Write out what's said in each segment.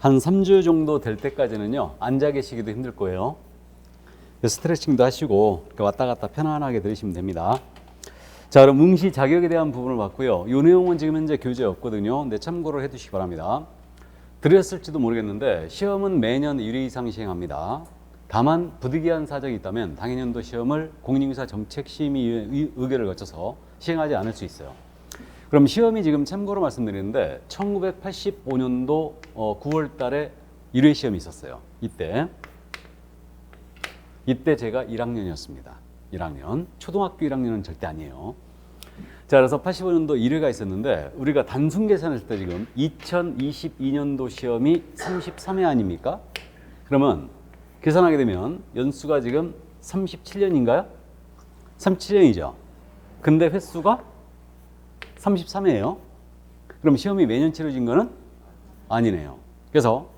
한 3주 정도 될 때까지는요, 앉아 계시기도 힘들 거예요. 스트레칭도 하시고 왔다 갔다 편안하게 들으시면 됩니다. 자, 그럼 응시 자격에 대한 부분을 봤고요. 이 내용은 지금 현재 교재에 없거든요. 근데 참고를 해두시기 바랍니다. 드렸을지도 모르겠는데 시험은 매년 1회 이상 시행합니다. 다만 부득이한 사정이 있다면 당해년도 시험을 공인중개사 정책심의 의결을 거쳐서 시행하지 않을 수 있어요. 그럼 시험이 지금 참고로 말씀드리는데 1985년도 9월 달에 1회 시험이 있었어요. 이때 제가 1학년이었습니다. 1학년. 초등학교 1학년은 절대 아니에요. 자, 그래서 85년도 1회가 있었는데 우리가 단순 계산했을 때 지금 2022년도 시험이 33회 아닙니까? 그러면 계산하게 되면 연수가 지금 37년인가요? 37년이죠. 근데 횟수가 33회예요. 그럼 시험이 매년 치러진 거는 아니네요. 그래서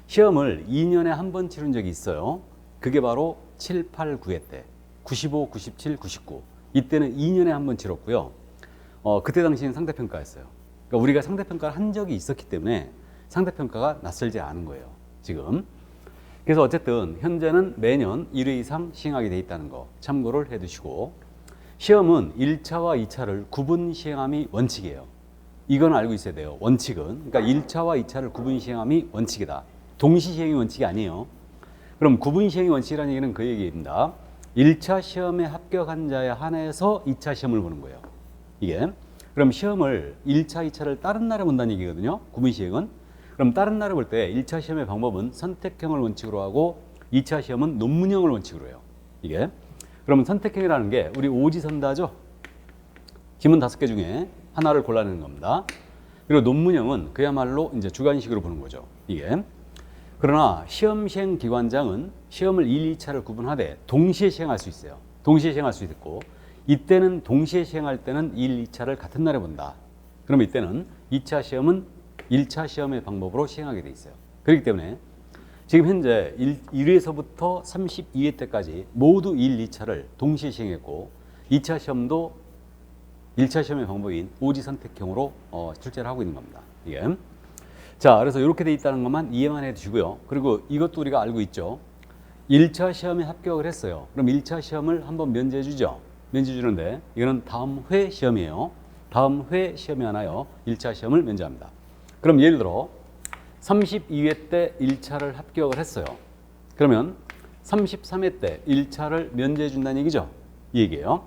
시험을 2년에 한 번 치른 적이 있어요. 그게 바로 7, 8, 9회 때 95, 97, 99 이때는 2년에 한 번 치렀고요. 그때 당시에는 상대평가였어요. 그러니까 우리가 상대평가를 한 적이 있었기 때문에 상대평가가 낯설지 않은 거예요. 지금. 그래서 어쨌든 현재는 매년 1회 이상 시행하게 돼 있다는 거 참고를 해두시고, 시험은 1차와 2차를 구분 시행함이 원칙이에요. 이건 알고 있어야 돼요. 원칙은. 그러니까 1차와 2차를 구분 시행함이 원칙이다. 동시 시행이 원칙이 아니에요. 그럼 구분 시행이 원칙이라는 얘기는 그 얘기입니다. 1차 시험에 합격한 자에 한해서 2차 시험을 보는 거예요. 이게. 그럼 시험을 1차, 2차를 다른 날에 본다는 얘기거든요. 구분 시행은. 그럼 다른 날에 볼 때 1차 시험의 방법은 선택형을 원칙으로 하고 2차 시험은 논문형을 원칙으로 해요. 이게. 그러면 선택형이라는 게 우리 오지선다죠. 지문 5개 중에 하나를 골라내는 겁니다. 그리고 논문형은 그야말로 이제 주관식으로 보는 거죠. 이게. 그러나 시험 시행 기관장은 시험을 1, 2차를 구분하되 동시에 시행할 수 있어요. 동시에 시행할 수 있고, 이때는 동시에 시행할 때는 1, 2차를 같은 날에 본다. 그러면 이때는 2차 시험은 1차 시험의 방법으로 시행하게 돼 있어요. 그렇기 때문에 지금 현재 1회에서부터 32회 때까지 모두 1, 2차를 동시에 시행했고, 2차 시험도 1차 시험의 방법인 오지 선택형으로 출제를 하고 있는 겁니다. 이게. 자, 그래서 이렇게 돼 있다는 것만 이해만 해 주시고요. 그리고 이것도 우리가 알고 있죠. 1차 시험에 합격을 했어요. 그럼 1차 시험을 한번 면제해 주죠. 면제해 주는데 이거는 다음 회 시험이에요. 다음 회 시험에 하나요. 1차 시험을 면제합니다. 그럼 예를 들어 32회 때 1차를 합격을 했어요. 그러면 33회 때 1차를 면제해 준다는 얘기죠. 이 얘기예요.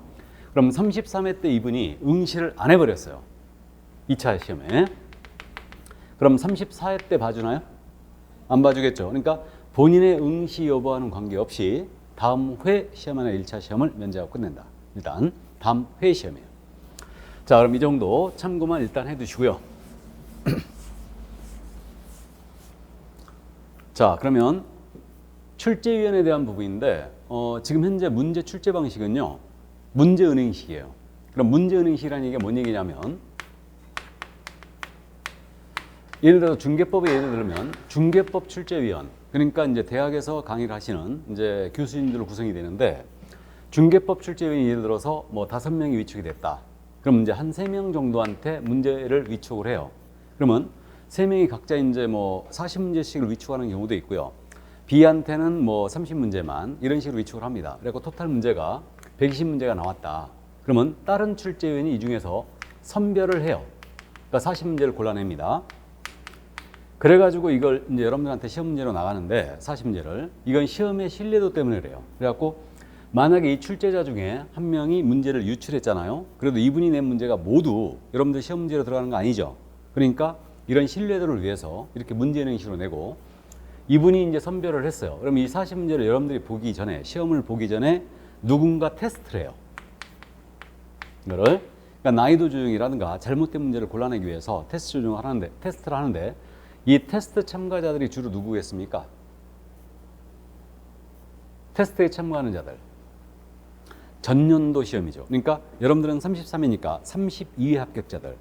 그럼 33회 때 이분이 응시를 안 해버렸어요. 2차 시험에. 그럼 34회 때 봐주나요? 안 봐주겠죠. 그러니까 본인의 응시 여부와는 관계없이 다음 회 시험이나 1차 시험을 면제하고 끝낸다. 일단 다음 회 시험이에요. 자, 그럼 이 정도 참고만 일단 해두시고요. 자, 그러면 출제위원에 대한 부분인데 지금 현재 문제 출제 방식은요. 문제은행식이에요. 그럼 문제은행식이라는 얘기가 뭔 얘기냐면, 예를 들어 중개법에 예를 들면 중개법 출제위원, 그러니까 이제 대학에서 강의를 하시는 이제 교수님들로 구성이 되는데, 중개법 출제위원이 예를 들어서 뭐 5명이 위촉이 됐다. 그럼 이제 한 3명 정도한테 문제를 위촉을 해요. 그러면 3명이 각자 이제 뭐 40문제씩을 위촉하는 경우도 있고요. B한테는 뭐 30문제만 이런 식으로 위촉을 합니다. 그리고 토탈 문제가 120문제가 나왔다. 그러면 다른 출제위원이 이 중에서 선별을 해요. 그러니까 40문제를 골라냅니다. 그래가지고 이걸 이제 여러분들한테 시험 문제로 나가는데 40문제를, 이건 시험의 신뢰도 때문에 그래요. 그래갖고 만약에 이 출제자 중에 한 명이 문제를 유출했잖아요. 그래도 이분이 낸 문제가 모두 여러분들 시험 문제로 들어가는 거 아니죠. 그러니까 이런 신뢰도를 위해서 이렇게 문제은행식으로 내고, 이분이 이제 선별을 했어요. 그럼 이 40문제를 여러분들이 보기 전에, 시험을 보기 전에 누군가 테스트를 해요. 이거를. 그러니까 난이도 조정이라든가 잘못된 문제를 골라내기 위해서 테스트를 하는데 이 테스트 참가자들이 주로 누구겠습니까? 테스트에 참가하는 자들. 전년도 시험이죠. 그러니까 여러분들은 33회니까 32회 합격자들.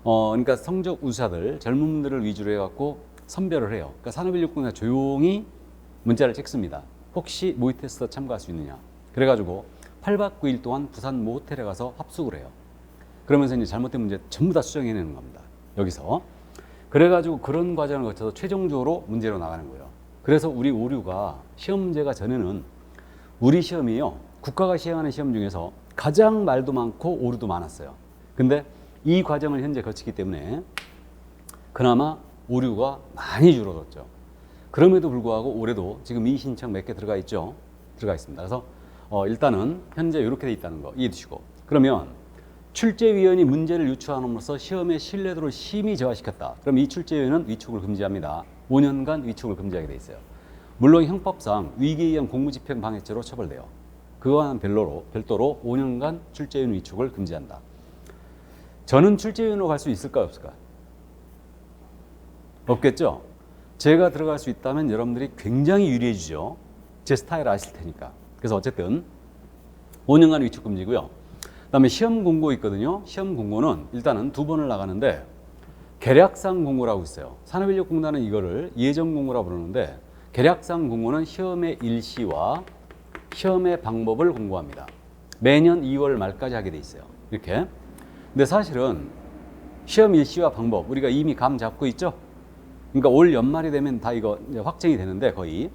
그러니까 성적 우수자들, 젊은 분들을 위주로 해갖고 선별을 해요. 그러니까 산업인력공사 조용히 문자를 찍습니다. 혹시 모의 테스트 참가할 수 있느냐. 그래가지고 8박 9일 동안 부산 모 호텔에 가서 합숙을 해요. 그러면서 이제 잘못된 문제 전부 다 수정해내는 겁니다. 여기서. 그래가지고 그런 과정을 거쳐서 최종적으로 문제로 나가는 거예요. 그래서 우리 오류가 시험 문제가 전에는 우리 시험이요. 국가가 시행하는 시험 중에서 가장 말도 많고 오류도 많았어요. 근데 이 과정을 현재 거치기 때문에 그나마 오류가 많이 줄어들었죠. 그럼에도 불구하고 올해도 지금 이 신청 몇 개 들어가 있죠. 들어가 있습니다. 그래서 일단은 현재 이렇게 돼 있다는 거 이해해 두시고, 그러면 출제위원이 문제를 유추함으로써 시험의 신뢰도를 심히 저하시켰다. 그럼 이 출제위원은 위촉을 금지합니다. 5년간 위촉을 금지하게 돼 있어요. 물론 형법상 위기에 의한 공무집행 방해죄로 처벌돼요. 그거와는 별도로 5년간 출제위원 위촉을 금지한다. 저는 출제위원으로 갈 수 있을까요, 없을까요? 없겠죠? 제가 들어갈 수 있다면 여러분들이 굉장히 유리해지죠. 제 스타일 아실 테니까. 그래서 어쨌든 5년간 위촉 금지고요. 그다음에 시험 공고 있거든요. 시험 공고는 일단은 2번을 나가는데 계략상 공고라고 있어요. 산업인력공단은 이거를 예정 공고라고 부르는데, 계략상 공고는 시험의 일시와 시험의 방법을 공고합니다. 매년 2월 말까지 하게 돼 있어요. 이렇게. 근데 사실은 시험 일시와 방법 우리가 이미 감 잡고 있죠. 그러니까 올 연말이 되면 다 이거 이제 확정이 되는데, 거의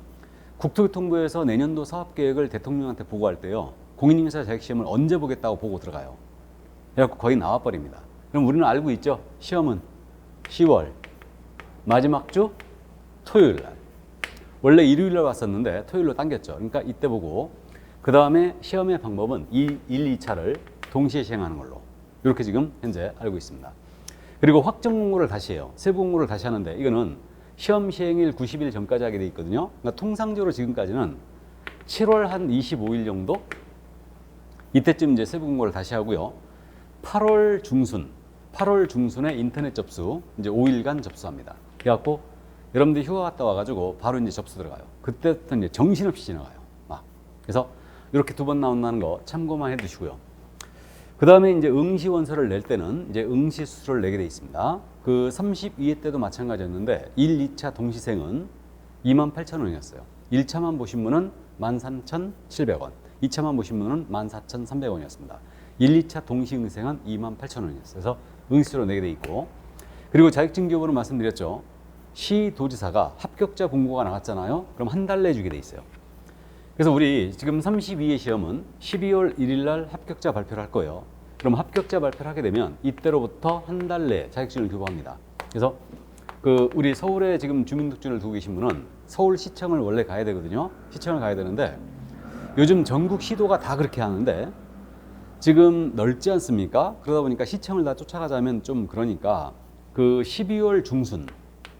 국토교통부에서 내년도 사업계획을 대통령한테 보고할 때요, 공인인증사 자격시험을 언제 보겠다고 보고 들어가요. 그래갖고 거의 나와버립니다. 그럼 우리는 알고 있죠. 시험은 10월 마지막 주 토요일 날. 원래 일요일 날 왔었는데 토요일로 당겼죠. 그러니까 이때 보고, 그 다음에 시험의 방법은 1, 2차를 동시에 시행하는 걸로 이렇게 지금 현재 알고 있습니다. 그리고 확정 공고를 다시 해요. 세부 공고를 다시 하는데, 이거는 시험 시행일 90일 전까지 하게 돼 있거든요. 그러니까 통상적으로 지금까지는 7월 한 25일 정도 이때쯤 이제 세부 공고를 다시 하고요. 8월 중순에 인터넷 접수 이제 5일간 접수합니다. 그래갖고 여러분들 휴가 갔다 와가지고 바로 이제 접수 들어가요. 그때부터 이제 정신없이 지나가요. 막. 그래서 이렇게 2번 나온다는 거 참고만 해두시고요. 그 다음에 이제 응시 원서를 낼 때는 이제 응시 수수료를 내게 돼 있습니다. 그 32회 때도 마찬가지였는데 1, 2차 동시생은 28,000원이었어요. 1차만 보신 분은 13,700원, 2차만 보신 분은 14,300원이었습니다. 1, 2차 동시 응생은 28,000원이었어요. 그래서 응시수수료 내게 돼 있고, 그리고 자격증 교부로 말씀드렸죠. 시도지사가 합격자 공고가 나갔잖아요. 그럼 한 달 내에 주게 돼 있어요. 그래서 우리 지금 32회 시험은 12월 1일 날 합격자 발표를 할 거예요. 그럼 합격자 발표를 하게 되면 이때로부터 한 달 내에 자격증을 교부합니다. 그래서 그 우리 서울에 지금 주민등록증을 두고 계신 분은 서울시청을 원래 가야 되거든요. 시청을 가야 되는데 요즘 전국 시도가 다 그렇게 하는데 지금 넓지 않습니까? 그러다 보니까 시청을 다 쫓아가자면 좀 그러니까 그 12월 중순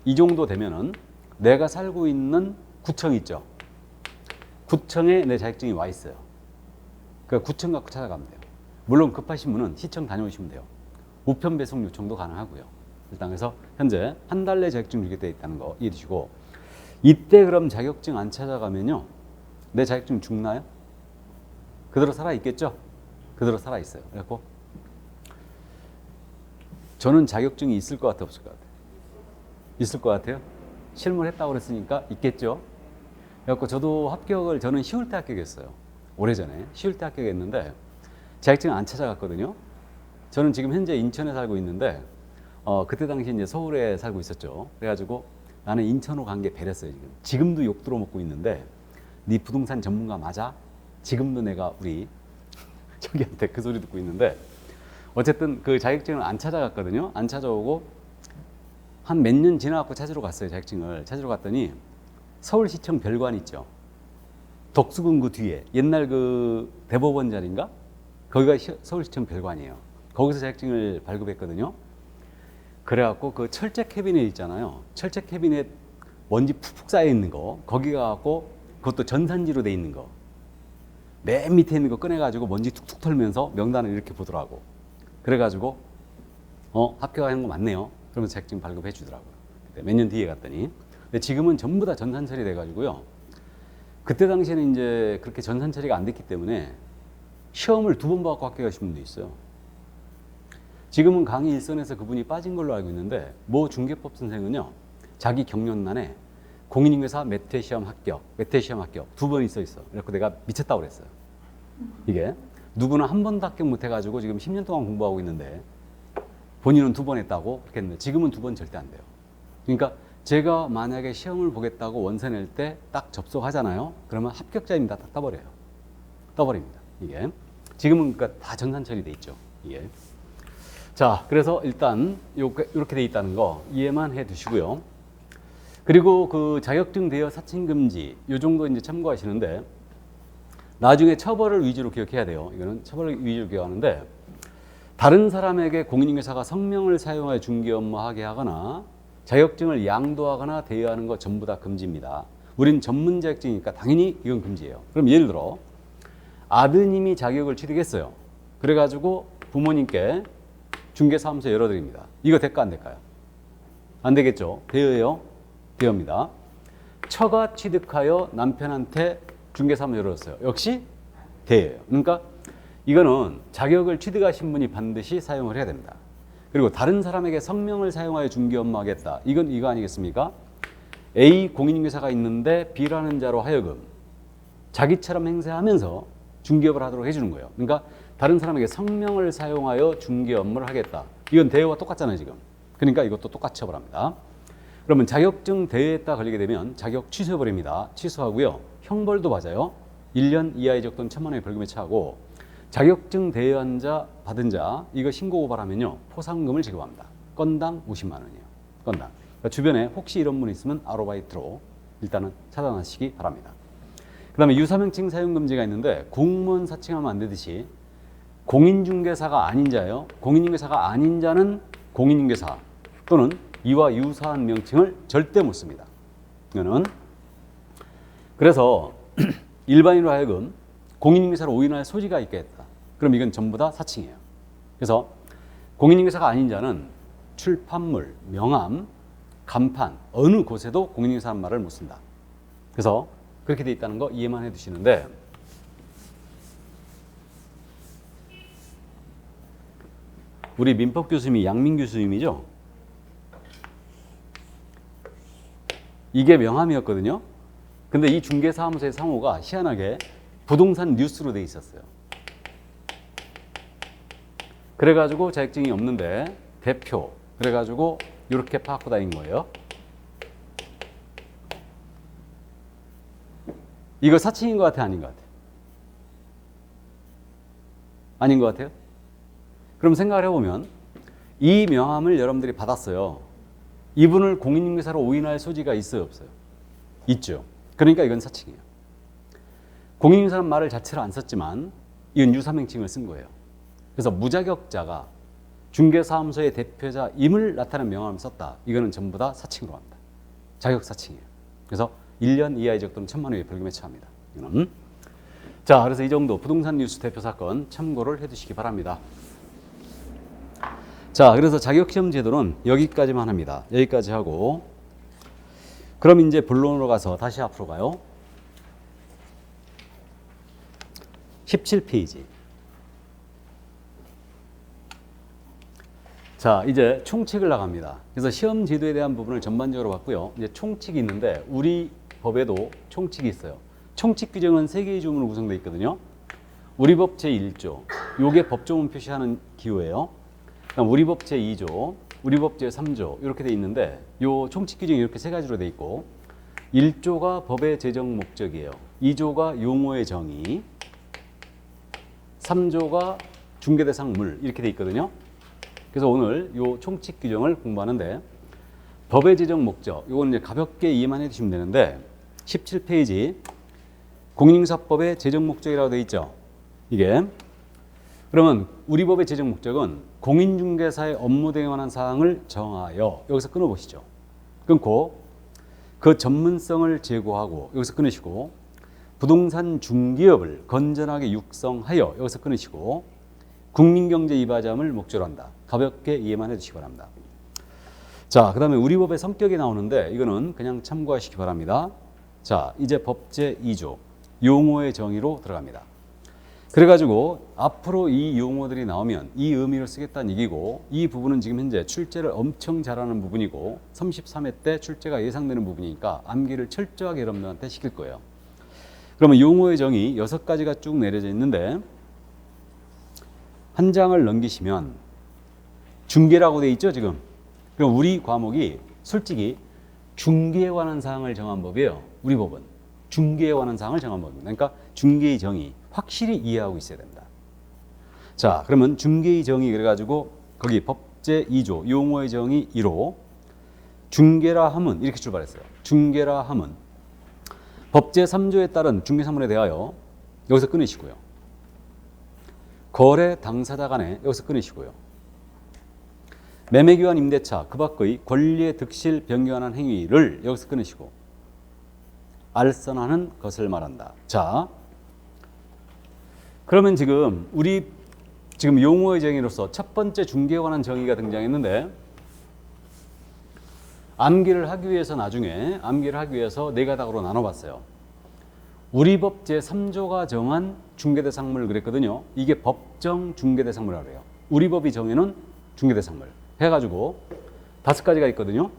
이 정도 되면은 내가 살고 있는 구청 있죠. 구청에 내 자격증이 와 있어요. 그러니까 구청 갖고 찾아가면 돼요. 물론 급하신 분은 시청 다녀오시면 돼요. 우편 배송 요청도 가능하고요. 일단 그래서 현재 한 달 내 자격증 주게 돼 있다는 거 이해해 주시고, 이때 그럼 자격증 안 찾아가면요, 내 자격증 죽나요? 그대로 살아 있겠죠? 그대로 살아 있어요. 그래서 저는 자격증이 있을 것 같아요, 없을 것 같아요? 있을 것 같아요? 실무를 했다고 그랬으니까 있겠죠? 그래서 저도 합격을 저는 10월 때 합격했어요. 오래전에 10월 때 합격했는데 자격증 안 찾아갔거든요. 저는 지금 현재 인천에 살고 있는데 그때 당시 이제 서울에 살고 있었죠. 그래가지고 나는 인천으로 간 게 배렸어요. 지금도 욕 들어먹고 있는데 네 부동산 전문가 맞아? 지금도 내가 우리 저기한테 그 소리 듣고 있는데, 어쨌든 그 자격증을 안 찾아갔거든요. 안 찾아오고 한 몇 년 지나갖고 찾으러 갔어요. 자격증을 찾으러 갔더니 서울시청 별관 있죠. 덕수궁 그 뒤에 옛날 그 대법원 자리인가? 거기가 서울시청 별관이에요. 거기서 자격증을 발급했거든요. 그래갖고 그 철제 캐비넷 있잖아요. 철제 캐비넷 먼지 푹푹 쌓여 있는 거, 거기 가갖고 그것도 전산지로 돼 있는 거, 맨 밑에 있는 거 꺼내가지고 먼지 툭툭 털면서 명단을 이렇게 보더라고. 그래가지고 합격한 거 맞네요. 그러면서 자격증 발급해 주더라고요. 몇 년 뒤에 갔더니. 근데 지금은 전부 다 전산 처리 돼가지고요. 그때 당시에는 이제 그렇게 전산 처리가 안 됐기 때문에 시험을 2번 받고 합격하신 분도 있어요. 지금은 강의 일선에서 그분이 빠진 걸로 알고 있는데, 모 중개법 선생은요, 자기 경력란에 공인인증사 몇 회 시험 합격, 몇 회 시험 합격 2번이 써 있어. 그래서 내가 미쳤다고 그랬어요. 이게 누구는 한 번도 합격 못 해가지고 지금 10년 동안 공부하고 있는데 본인은 2번 했다고 그렇게 했는데, 지금은 2번 절대 안 돼요. 그러니까 제가 만약에 시험을 보겠다고 원서 낼 때 딱 접속하잖아요. 그러면 합격자입니다. 딱 떠버려요. 떠버립니다. 이게 지금은 그러니까 다 정산 처리돼 있죠. 이게. 자, 그래서 일단 이렇게 돼 있다는 거 이해만 해 두시고요. 그리고 그 자격증 대여 사칭 금지 요 정도 이제 참고하시는데 나중에 처벌을 위주로 기억해야 돼요. 이거는 처벌을 위주로 기억하는데 다른 사람에게 공인중개사가 성명을 사용하여 중개 업무하게 하거나 자격증을 양도하거나 대여하는 거 전부 다 금지입니다. 우린 전문 자격증이니까 당연히 이건 금지예요. 그럼 예를 들어 아드님이 자격을 취득했어요. 그래가지고 부모님께 중개사무소 열어드립니다. 이거 될까 안 될까요? 안 되겠죠. 대여예요. 대여입니다. 처가 취득하여 남편한테 중개사무소 열어줬어요. 역시 대여예요. 그러니까 이거는 자격을 취득하신 분이 반드시 사용을 해야 됩니다. 그리고 다른 사람에게 성명을 사용하여 중개 업무하겠다. 이건 이거 아니겠습니까? A 공인중개사가 있는데 B라는 자로 하여금 자기처럼 행세하면서 중개업을 하도록 해주는 거예요. 그러니까 다른 사람에게 성명을 사용하여 중개 업무를 하겠다. 이건 대여와 똑같잖아요, 지금. 그러니까 이것도 똑같이 처벌합니다. 그러면 자격증 대여했다 걸리게 되면 자격 취소해버립니다. 취소하고요. 형벌도 맞아요. 1년 이하의 적 또는 1,000만 원의 벌금에 처하고 자격증 대여한 자, 받은 자 이거 신고 고발하면요. 포상금을 지급합니다. 건당 50만 원이에요. 건당. 그러니까 주변에 혹시 이런 분 있으면 아르바이트로 일단은 차단하시기 바랍니다. 그 다음에 유사명칭 사용금지가 있는데 공무원 사칭하면 안 되듯이 공인중개사가 아닌 자예요. 공인중개사가 아닌 자는 공인중개사 또는 이와 유사한 명칭을 절대 못 씁니다. 이거는 그래서 일반인으로 하여금 공인중개사로 오인할 소지가 있게 했다. 그럼 이건 전부 다 사칭이에요. 그래서 공인중개사가 아닌 자는 출판물, 명함, 간판 어느 곳에도 공인중개사라는 말을 못 쓴다. 그래서 그렇게 돼 있다는 거 이해만 해 두시는데 우리 민법 교수님이 양민 교수님이죠. 이게 명함이었거든요. 근데 이 중개사무소의 상호가 희한하게 부동산 뉴스로 돼 있었어요. 그래가지고 자격증이 없는데 대표 그래가지고 이렇게 파악고 다닌 거예요. 이거 사칭인 것 같아, 아닌 것 같아? 아닌 것 같아요? 그럼 생각을 해보면 이 명함을 여러분들이 받았어요. 이분을 공인중개사로 오인할 소지가 있어요, 없어요? 있죠. 그러니까 이건 사칭이에요. 공인중개사라는 말을 자체로 안 썼지만 이건 유사명칭을 쓴 거예요. 그래서 무자격자가 중개사무소의 대표자임을 나타내는 명함을 썼다. 이거는 전부 다 사칭으로 합니다. 자격 사칭이에요. 그래서 1년 이하의 적 또는 1,000만 원의 벌금에 처합니다. 이거는. 자, 그래서 이 정도 부동산 뉴스 대표 사건 참고를 해두시기 바랍니다. 자, 그래서 자격시험 제도는 여기까지만 합니다. 여기까지 하고 그럼 이제 본론으로 가서 다시 앞으로 가요. 17페이지. 자, 이제 총칙을 나갑니다. 그래서 시험 제도에 대한 부분을 전반적으로 봤고요. 이제 총칙이 있는데 우리 법에도 총칙이 있어요. 총칙 규정은 3개의 조문으로 구성되어 있거든요. 우리 법 제1조, 요게 법조문 표시하는 기호예요. 그다음 우리 법 제2조, 우리 법 제3조 이렇게 돼 있는데 요 총칙 규정이 이렇게 3가지로 돼 있고 1조가 법의 제정 목적이에요. 2조가 용어의 정의, 3조가 중개 대상물 이렇게 돼 있거든요. 그래서 오늘 요 총칙 규정을 공부하는데 법의 제정 목적 요거는 이제 가볍게 이해만 해 주시면 되는데 17페이지 공인중개사법의 제정 목적이라고 돼 있죠. 이게 그러면 우리 법의 제정 목적은 공인중개사의 업무 등에 관한 사항을 정하여 여기서 끊어보시죠. 끊고 그 전문성을 제고하고 여기서 끊으시고 부동산 중개업을 건전하게 육성하여 여기서 끊으시고 국민경제 이바지함을 목적으로 한다. 가볍게 이해만 해주시기 바랍니다. 자, 그 다음에 우리 법의 성격이 나오는데 이거는 그냥 참고하시기 바랍니다. 자, 이제 법 제2조 용어의 정의로 들어갑니다. 그래가지고 앞으로 이 용어들이 나오면 이 의미를 쓰겠다는 얘기고 이 부분은 지금 현재 출제를 엄청 잘하는 부분이고 33회 때 출제가 예상되는 부분이니까 암기를 철저하게 여러분들한테 시킬 거예요. 그러면 용어의 정의 6가지가 쭉 내려져 있는데 한 장을 넘기시면 중개라고 돼 있죠 지금. 그럼 우리 과목이 솔직히 중개에 관한 사항을 정한 법이에요. 우리 법은 중개에 관한 사항을 정한 법입니다. 그러니까 중개의 정의 확실히 이해하고 있어야 된다. 자, 그러면 중개의 정의 그래가지고 거기 법제 2조 용어의 정의 1호 중개라 함은 이렇게 출발했어요. 중개라 함은 법제 3조에 따른 중개사물에 대하여 여기서 끊으시고요. 거래 당사자 간에 여기서 끊으시고요. 매매교환 임대차 그 밖의 권리의 득실 변경하는 행위를 여기서 끊으시고 알선하는 것을 말한다. 자, 그러면 지금 우리 지금 용어의 정의로서 첫 번째 중개에 관한 정의가 등장했는데 암기를 하기 위해서 나중에 암기를 하기 위해서 네 가닥으로 나눠봤어요. 우리 법 제3조가 정한 중개대상물 그랬거든요. 이게 법정 중개대상물이라고 해요. 우리 법이 정해놓은 중개대상물 해가지고 5가지가 있거든요.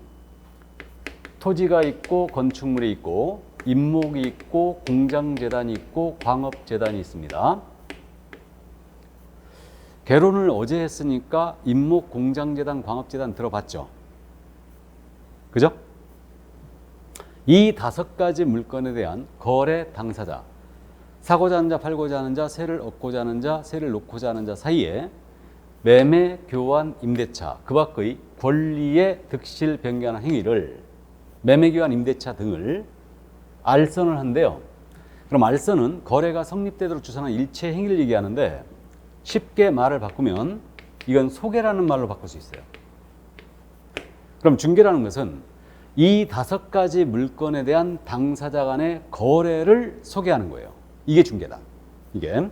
토지가 있고 건축물이 있고 임목이 있고 공장재단이 있고 광업재단이 있습니다. 개론을 어제 했으니까 임목, 공장재단, 광업재단 들어봤죠? 그죠? 이 5가지 물건에 대한 거래 당사자, 사고자 하는 자, 팔고자 하는 자, 세를 얻고자 하는 자, 세를 놓고자 하는 자 사이에 매매, 교환, 임대차, 그 밖의 권리의 득실 변경하는 행위를 매매, 교환, 임대차 등을 알선을 한대요. 그럼 알선은 거래가 성립되도록 주선한 일체 행위를 얘기하는데 쉽게 말을 바꾸면 이건 소개라는 말로 바꿀 수 있어요. 그럼 중개라는 것은 이 5가지 물건에 대한 당사자 간의 거래를 소개하는 거예요. 이게 중개다. 이게.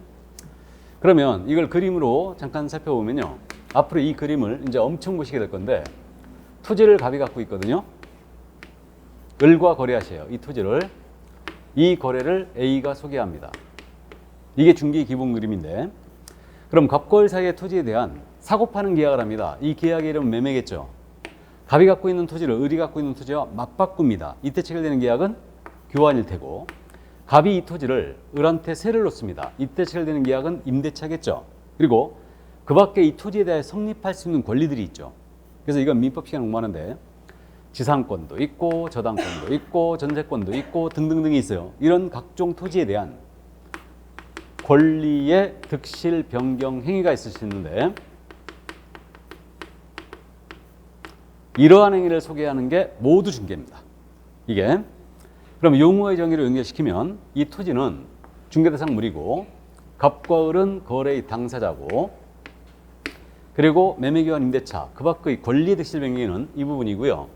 그러면 이걸 그림으로 잠깐 살펴보면요. 앞으로 이 그림을 이제 엄청 보시게 될 건데 토지를 갑이 갖고 있거든요. 을과 거래하셔요. 이 토지를. 이 거래를 A가 소개합니다. 이게 중개의 기본 그림인데 그럼 갑과 을 사이의 토지에 대한 사고 파는 계약을 합니다. 이 계약의 이름은 매매겠죠. 갑이 갖고 있는 토지를 을이 갖고 있는 토지와 맞바꿉니다. 이때 체결되는 계약은 교환일 테고 갑이 이 토지를 을한테 세를 놓습니다. 이때 체결되는 계약은 임대차겠죠. 그리고 그 밖에 이 토지에 대해 성립할 수 있는 권리들이 있죠. 그래서 이건 민법 시간 공부하는데 지상권도 있고 저당권도 있고 전세권도 있고 등등등이 있어요. 이런 각종 토지에 대한 권리의 득실 변경 행위가 있을 수 있는데 이러한 행위를 소개하는 게 모두 중개입니다. 이게 그럼 용어의 정의로 연결시키면 이 토지는 중개대상물이고 갑과 을은 거래의 당사자고 그리고 매매교환 임대차 그 밖의 권리의 득실 변경은 이 부분이고요.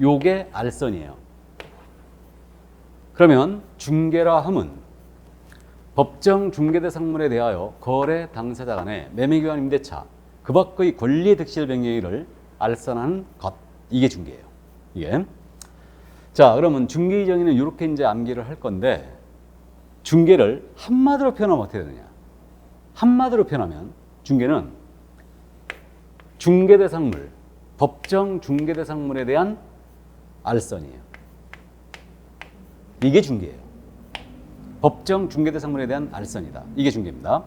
요게 알선이에요. 그러면 중개라 함은 법정 중개대상물에 대하여 거래 당사자 간의 매매교환 임대차 그 밖의 권리의 득실 변경을 알선하는 것 이게 중개예요. 이게. 자, 그러면 중개의 정의는 이렇게 이제 암기를 할 건데 중개를 한마디로 표현하면 어떻게 되느냐? 한마디로 표현하면 중개는 중개대상물, 법정 중개대상물에 대한 알선이에요. 이게 중개예요. 법정 중개대상물에 대한 알선이다. 이게 중개입니다.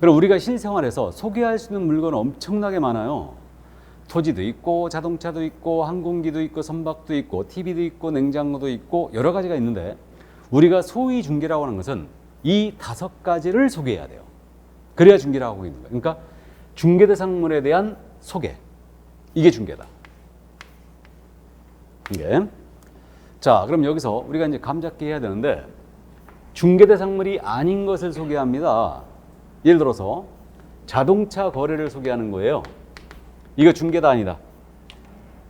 그럼 우리가 실생활에서 소개할 수 있는 물건은 엄청나게 많아요. 토지도 있고 자동차도 있고 항공기도 있고 선박도 있고 TV도 있고 냉장고도 있고 여러 가지가 있는데 우리가 소위 중개라고 하는 것은 이 5가지를 소개해야 돼요. 그래야 중개라고 하고 있는 거예요. 그러니까 중개대상물에 대한 소개. 이게 중개다. 이게. 자, 그럼 여기서 우리가 이제 감잡기 해야 되는데 중개대상물이 아닌 것을 소개합니다. 예를 들어서 자동차 거래를 소개하는 거예요. 이거 중개다 아니다?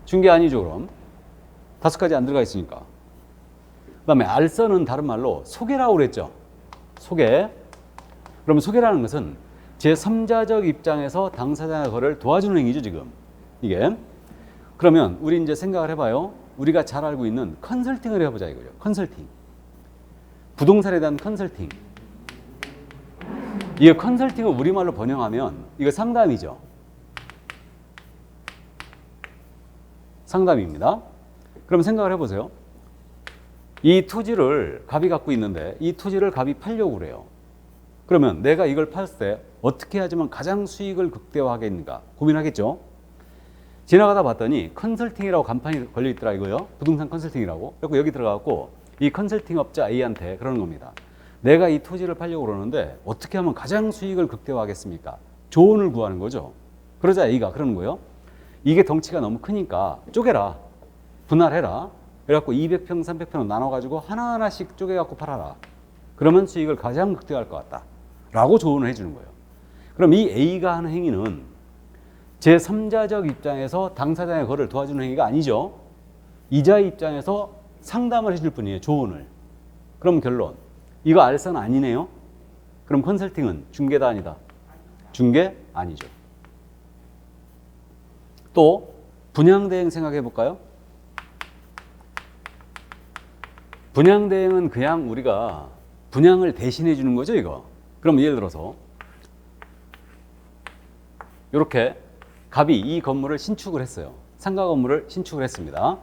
중개 아니죠. 그럼 5가지 안 들어가 있으니까. 그 다음에 알선은 다른 말로 소개라고 그랬죠. 소개. 그러면 소개라는 것은 제3자적 입장에서 당사자의 거래를 도와주는 행위죠. 지금 이게. 그러면 우리 이제 생각을 해봐요. 우리가 잘 알고 있는 컨설팅을 해보자 이거죠. 컨설팅. 부동산에 대한 컨설팅. 이게 컨설팅을 우리말로 번역하면 이거 상담이죠. 상담입니다. 그럼 생각을 해보세요. 이 토지를 갑이 갖고 있는데 이 토지를 갑이 팔려고 그래요. 그러면 내가 이걸 팔 때 어떻게 하지만 가장 수익을 극대화하겠는가 고민하겠죠. 지나가다 봤더니 컨설팅이라고 간판이 걸려 있더라 이거요. 부동산 컨설팅이라고. 그리고 여기 들어가고 이 컨설팅 업자 A한테 그러는 겁니다. 내가 이 토지를 팔려고 그러는데 어떻게 하면 가장 수익을 극대화하겠습니까? 조언을 구하는 거죠. 그러자 A가 그러는 거예요. 이게 덩치가 너무 크니까 쪼개라. 분할해라. 그래갖고 200평, 300평 나눠가지고 하나하나씩 쪼개갖고 팔아라. 그러면 수익을 가장 극대화할 것 같다. 라고 조언을 해주는 거예요. 그럼 이 A가 하는 행위는 제3자적 입장에서 당사자의 거래를 도와주는 행위가 아니죠. 이자의 입장에서 상담을 해줄 뿐이에요. 조언을. 그럼 결론. 이거 알선 아니네요. 그럼 컨설팅은 중개다 아니다? 중개 아니죠. 또 분양대행 생각해 볼까요? 분양대행은 그냥 우리가 분양을 대신해 주는 거죠, 이거. 그럼 예를 들어서 이렇게 갑이 이 건물을 신축을 했어요. 상가 건물을 신축을 했습니다.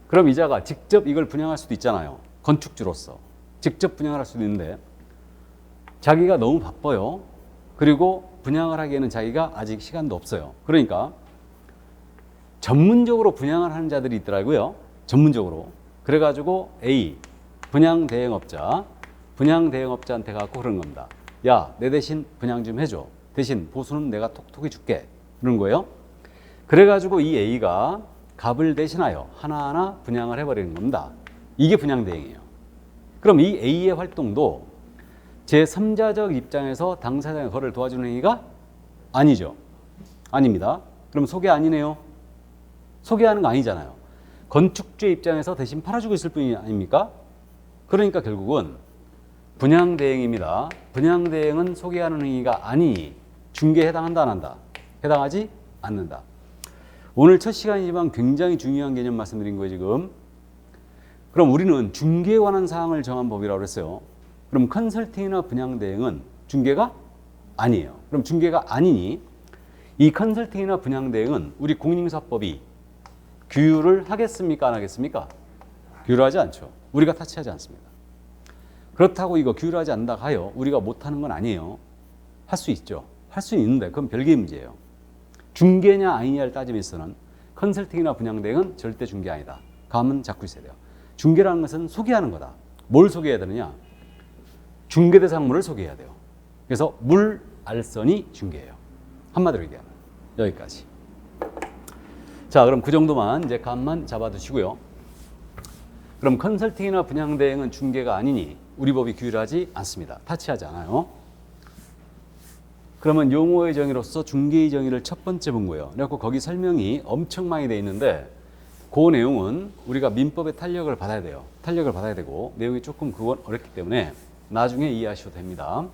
그럼 이자가 직접 이걸 분양할 수도 있잖아요. 건축주로서 직접 분양을 할 수도 있는데 자기가 너무 바빠요. 그리고 분양을 하기에는 자기가 아직 시간도 없어요. 그러니까 전문적으로 분양을 하는 자들이 있더라고요. 전문적으로. 그래가지고 A 분양대행업자한테 갖고 그런 겁니다. 야, 내 대신 분양 좀 해줘. 대신 보수는 내가 톡톡히 줄게. 그런 거예요. 그래가지고 이 A가 값을 대신하여 하나하나 분양을 해버리는 겁니다. 이게 분양대행이에요. 그럼 이 A의 활동도 제3자적 입장에서 당사자의 거래를 도와주는 행위가 아니죠. 아닙니다. 그럼 소개 아니네요. 소개하는 거 아니잖아요. 건축주의 입장에서 대신 팔아주고 있을 뿐이 아닙니까? 그러니까 결국은 분양대행입니다. 분양대행은 소개하는 행위가 아니니 중개에 해당한다 안 한다? 해당하지 않는다. 오늘 첫 시간이지만 굉장히 중요한 개념 말씀드린 거예요 지금. 그럼 우리는 중개에 관한 사항을 정한 법이라고 그랬어요. 그럼 컨설팅이나 분양대행은 중개가 아니에요. 그럼 중개가 아니니 이 컨설팅이나 분양대행은 우리 공인인사법이 규율을 하겠습니까 안 하겠습니까? 규율하지 않죠. 우리가 타치하지 않습니다. 그렇다고 이거 규율하지 않는다 하여 우리가 못하는 건 아니에요. 할 수 있죠. 할 수 있는데 그건 별개의 문제예요. 중개냐 아니냐를 따지면 있어서는 컨설팅이나 분양대행은 절대 중개 아니다. 감은 잡고 있어야 돼요. 중개라는 것은 소개하는 거다. 뭘 소개해야 되느냐? 중개 대상물을 소개해야 돼요. 그래서 물알선이 중개예요. 한마디로 얘기하면 여기까지. 자, 그럼 그 정도만 이제 감만 잡아두시고요. 그럼 컨설팅이나 분양대행은 중개가 아니니 우리 법이 규율하지 않습니다. 타치하지 않아요. 그러면 용어의 정의로서 중개의 정의를 첫 번째 본 거예요. 그래서 거기 설명이 엄청 많이 돼 있는데 그 내용은 우리가 민법의 탄력을 받아야 돼요. 탄력을 받아야 되고 내용이 조금 그건 어렵기 때문에 나중에 이해하셔도 됩니다.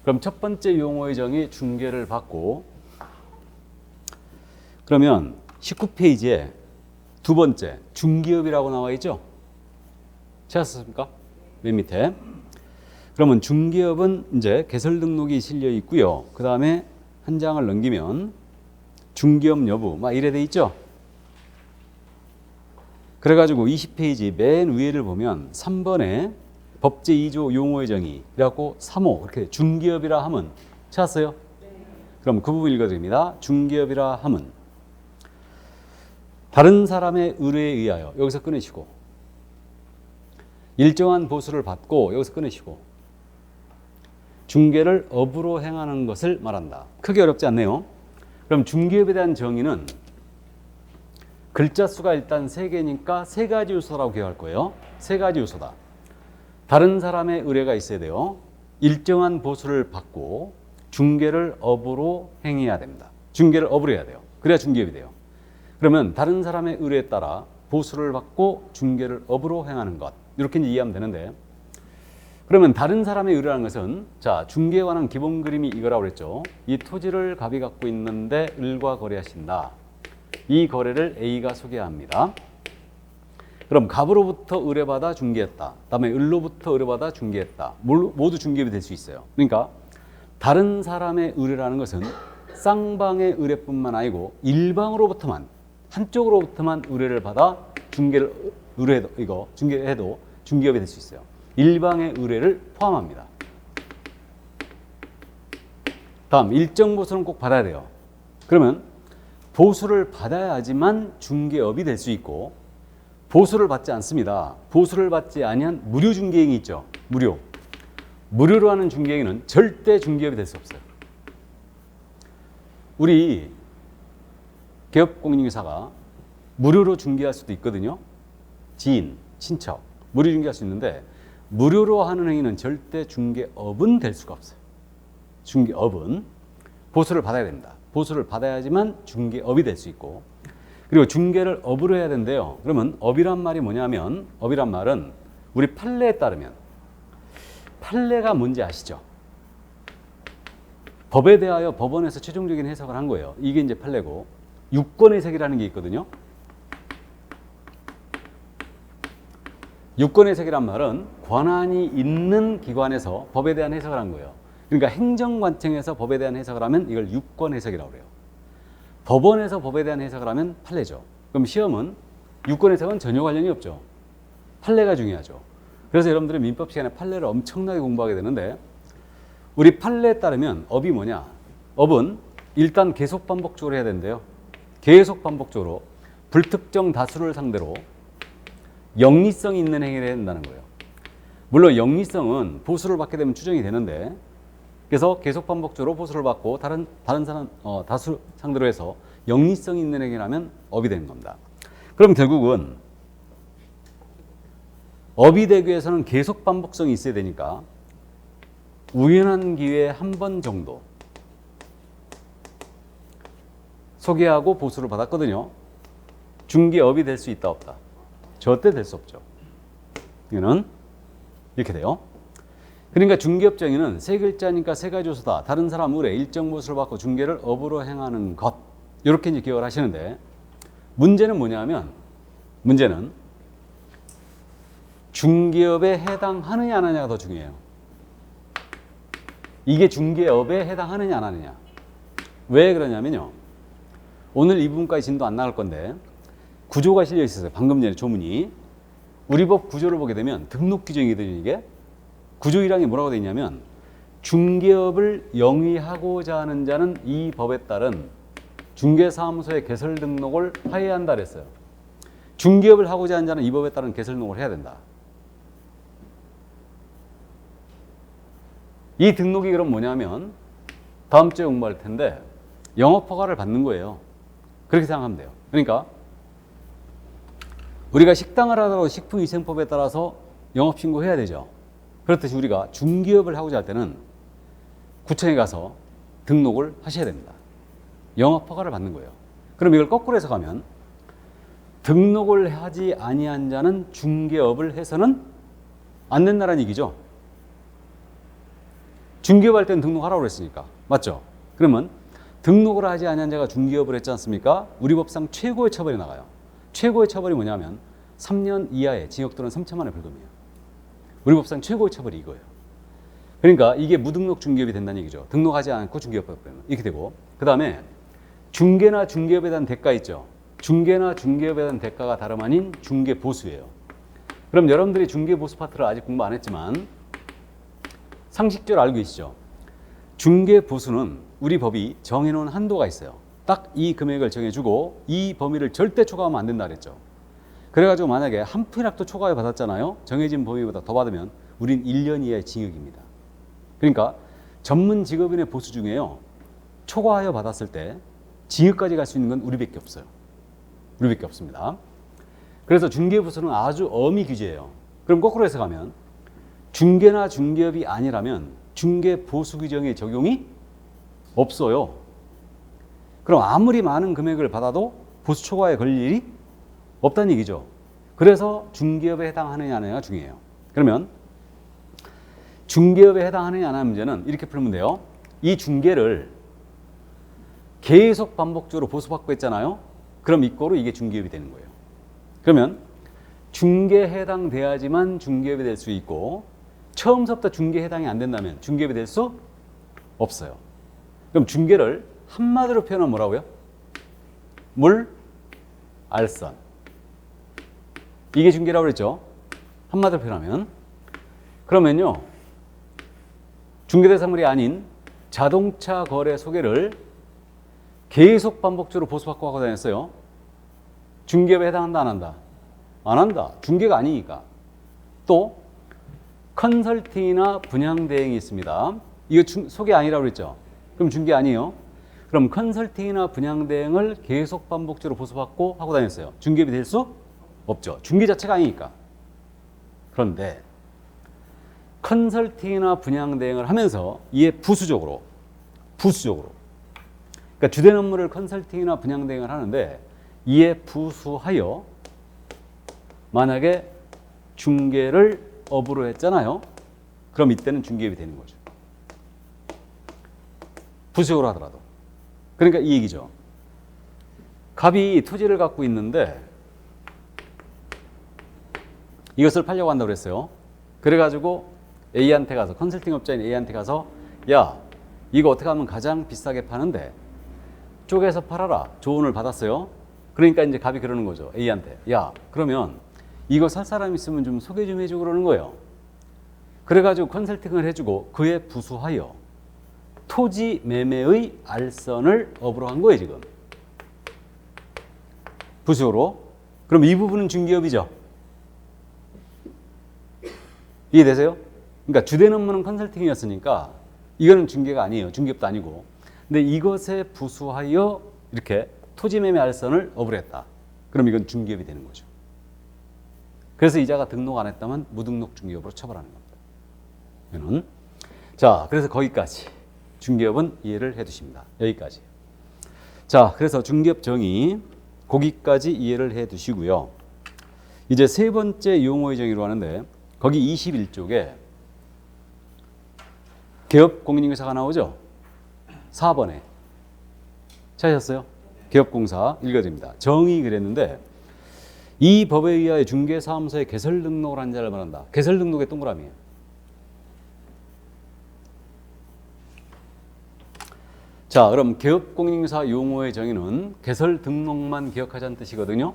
그럼 첫 번째 용어의 정의 중개를 받고 그러면 19페이지에 두 번째 중개업이라고 나와 있죠? 찾았습니까? 맨 밑에. 그러면 중개업은 이제 개설 등록이 실려 있고요. 그 다음에 한 장을 넘기면 중개업 여부 막 이래 돼 있죠? 그래가지고 20페이지 맨 위에를 보면 3번에 법제 2조 용어의 정의 그래갖고 3호 이렇게 중개업이라 함은 찾았어요? 그럼 그 부분 읽어드립니다. 중개업이라 함은 다른 사람의 의뢰에 의하여 여기서 끊으시고 일정한 보수를 받고 여기서 끊으시고 중개를 업으로 행하는 것을 말한다. 크게 어렵지 않네요. 그럼 중개업에 대한 정의는 글자 수가 일단 3개니까 3가지 요소라고 기억할 거예요. 3가지 요소다. 다른 사람의 의뢰가 있어야 돼요. 일정한 보수를 받고 중개를 업으로 행해야 됩니다. 중개를 업으로 해야 돼요. 그래야 중개업이 돼요. 그러면 다른 사람의 의뢰에 따라 보수를 받고 중개를 업으로 행하는 것 이렇게 이제 이해하면 되는데 그러면 다른 사람의 의뢰라는 것은 자 중개에 관한 기본 그림이 이거라고 그랬죠. 이 토지를 갑이 갖고 있는데 을과 거래하신다. 이 거래를 A가 소개합니다. 그럼 갑으로부터 의뢰받아 중개했다. 다음에 을로부터 의뢰받아 중개했다. 모두 중개업이 될 수 있어요. 그러니까 다른 사람의 의뢰라는 것은 쌍방의 의뢰뿐만 아니고 일방으로부터만 한쪽으로부터만 의뢰를 받아 중개를 의뢰해도 이거 중개해도 중개업이 될 수 있어요. 일방의 의뢰를 포함합니다. 다음 일정 보수는 꼭 받아야 돼요. 그러면 보수를 받아야지만 중개업이 될 수 있고 보수를 받지 않습니다. 보수를 받지 아니한 무료 중개행위 있죠. 무료로 하는 중개행위는 절대 중개업이 될 수 없어요. 우리 개업공인중개사가 무료로 중개할 수도 있거든요. 지인, 친척 무료 중개할 수 있는데 무료로 하는 행위는 절대 중개업은 될 수가 없어요. 중개업은 보수를 받아야 됩니다. 보수를 받아야지만 중개업이 될 수 있고 그리고 중개를 업으로 해야 된대요. 그러면 업이란 말이 뭐냐면 업이란 말은 우리 판례에 따르면 판례가 뭔지 아시죠? 법에 대하여 법원에서 최종적인 해석을 한 거예요. 이게 이제 판례고 유권해석이라는 게 있거든요. 유권해석이란 말은 권한이 있는 기관에서 법에 대한 해석을 한 거예요. 그러니까 행정관청에서 법에 대한 해석을 하면 이걸 유권해석이라고 그래요. 법원에서 법에 대한 해석을 하면 판례죠. 그럼 시험은 유권해석은 전혀 관련이 없죠. 판례가 중요하죠. 그래서 여러분들이 민법 시간에 판례를 엄청나게 공부하게 되는데 우리 판례에 따르면 업이 뭐냐? 업은 일단 계속 반복적으로 해야 된대요. 계속 반복적으로 불특정 다수를 상대로 영리성이 있는 행위를 해야 된다는 거예요. 물론 영리성은 보수를 받게 되면 추정이 되는데 그래서 계속 반복적으로 보수를 받고 다른 사람 다수 상대로 해서 영리성이 있는 행위라면 업이 되는 겁니다. 그럼 결국은 업이 되기 위해서는 계속 반복성이 있어야 되니까 우연한 기회에 한 번 정도 소개하고 보수를 받았거든요. 중개업이 될 수 있다 없다? 절대 될 수 없죠. 이거는 이렇게 돼요. 그러니까 중개업 정의는 세 글자니까 세 가지 요소다. 다른 사람 의뢰 일정 보수를 받고 중개를 업으로 행하는 것. 이렇게 이제 기억을 하시는데 문제는 뭐냐면 문제는 중개업에 해당하느냐 안 하느냐가 더 중요해요. 이게 중개업에 해당하느냐 안 하느냐. 왜 그러냐면요. 오늘 이 부분까지 진도 안 나갈 건데 구조가 실려 있었어요. 방금 전에 조문이. 우리 법 구조를 보게 되면 등록 규정이거든요. 이게. 구조 1항에 뭐라고 되어 있냐면 중개업을 영위하고자 하는 자는 이 법에 따른 중개사무소의 개설 등록을 하여한다 그랬어요. 중개업을 하고자 하는 자는 이 법에 따른 개설 등록을 해야 된다. 이 등록이 그럼 뭐냐면 다음 주에 공부할 텐데 영업허가를 받는 거예요. 그렇게 생각하면 돼요. 그러니까 우리가 식당을 하더라도 식품위생법에 따라서 영업신고해야 되죠. 그렇듯이 우리가 중개업을 하고자 할 때는 구청에 가서 등록을 하셔야 됩니다. 영업허가를 받는 거예요. 그럼 이걸 거꾸로 해석하면 등록을 하지 아니한 자는 중개업을 해서는 안 된다는 얘기죠. 중개업할 때는 등록하라고 그랬으니까. 맞죠? 그러면 등록을 하지 아니한 자가 중개업을 했지 않습니까? 우리 법상 최고의 처벌이 나가요. 최고의 처벌이 뭐냐면 3년 이하의 징역 또는 3천만 원의 벌금이에요. 우리 법상 최고의 처벌이 이거예요. 그러니까 이게 무등록 중개업이 된다는 얘기죠. 등록하지 않고 중개업하면 이렇게 되고 그 다음에 중개나 중개업에 대한 대가 있죠. 중개나 중개업에 대한 대가가 다름 아닌 중개보수예요. 그럼 여러분들이 중개보수 파트를 아직 공부 안 했지만 상식적으로 알고 계시죠? 중개보수는 우리 법이 정해놓은 한도가 있어요. 딱 이 금액을 정해주고 이 범위를 절대 초과하면 안 된다 그랬죠. 그래가지고 만약에 한 푼이라도 초과해 받았잖아요. 정해진 범위보다 더 받으면 우린 1년 이하의 징역입니다. 그러니까 전문 직업인의 보수 중에요. 초과하여 받았을 때 징역까지 갈 수 있는 건 우리밖에 없어요. 우리밖에 없습니다. 그래서 중개보수는 아주 엄히 규제해요. 그럼 거꾸로 해석하면 중개나 중개업이 아니라면 중개보수 규정의 적용이 없어요. 그럼 아무리 많은 금액을 받아도 보수 초과에 걸릴 일이 없다는 얘기죠. 그래서 중개업에 해당하느냐 안 하느냐가 중요해요. 그러면 중개업에 해당하느냐 안 하는 문제는 이렇게 풀면 돼요. 이 중개를 계속 반복적으로 보수받고 했잖아요. 그럼 이꼬로 이게 중개업이 되는 거예요. 그러면 중개에 해당돼야지만 중개업이 될 수 있고 처음부터 중개에 해당이 안 된다면 중개업이 될 수 없어요. 그럼 중개를 한마디로 표현하면 뭐라고요? 물, 알선. 이게 중개라고 그랬죠? 한마디로 표현하면. 그러면요. 중개대상물이 아닌 자동차 거래 소개를 계속 반복적으로 보수받고 하고 다녔어요. 중개업에 해당한다, 안 한다? 안 한다. 중개가 아니니까. 또 컨설팅이나 분양 대행이 있습니다. 이거 소개 아니라고 그랬죠? 그럼 중개 아니에요? 그럼 컨설팅이나 분양 대행을 계속 반복적으로 보수받고 하고 다녔어요. 중개업이 될 수 없죠. 중개 자체가 아니니까. 그런데 컨설팅이나 분양 대행을 하면서 이에 부수적으로 그러니까 주된 업무를 컨설팅이나 분양 대행을 하는데 이에 부수하여 만약에 중개를 업으로 했잖아요. 그럼 이때는 중개업이 되는 거죠. 부수적으로 하더라도. 그러니까 이 얘기죠. 갑이 토지를 갖고 있는데 이것을 팔려고 한다고 그랬어요. 그래가지고 A한테 가서, 컨설팅 업자인 A한테 가서, 야, 이거 어떻게 하면 가장 비싸게 파는데 쪼개서 팔아라. 조언을 받았어요. 그러니까 이제 갑이 그러는 거죠. A한테. 야, 그러면 이거 살 사람 있으면 좀 소개 좀 해주고 그러는 거예요. 그래가지고 컨설팅을 해주고 그에 부수하여 토지 매매의 알선을 업으로 한 거예요, 지금. 부수적으로. 그럼 이 부분은 중개업이죠. 이해되세요? 그러니까 주된 업무는 컨설팅이었으니까 이거는 중개가 아니에요. 중개업도 아니고. 근데 이것에 부수하여 이렇게 토지 매매 알선을 업으로 했다. 그럼 이건 중개업이 되는 거죠. 그래서 이자가 등록 안 했다면 무등록 중개업으로 처벌하는 겁니다. 이거는. 자, 그래서 거기까지 중개업은 이해를 해 두십니다. 여기까지. 자, 그래서 중개업 정의 거기까지 이해를 해 두시고요. 이제 세 번째 용어의 정의로 하는데 거기 21쪽에 개업공인인증서가 나오죠? 4번에. 찾으셨어요? 개업공사 읽어드립니다. 정의 그랬는데 이 법에 의하여 중개사무소에 개설 등록을 한 자를 말한다. 개설 등록의 동그라미예요. 자, 그럼 개업공인인증서 용어의 정의는 개설 등록만 기억하자는 뜻이거든요.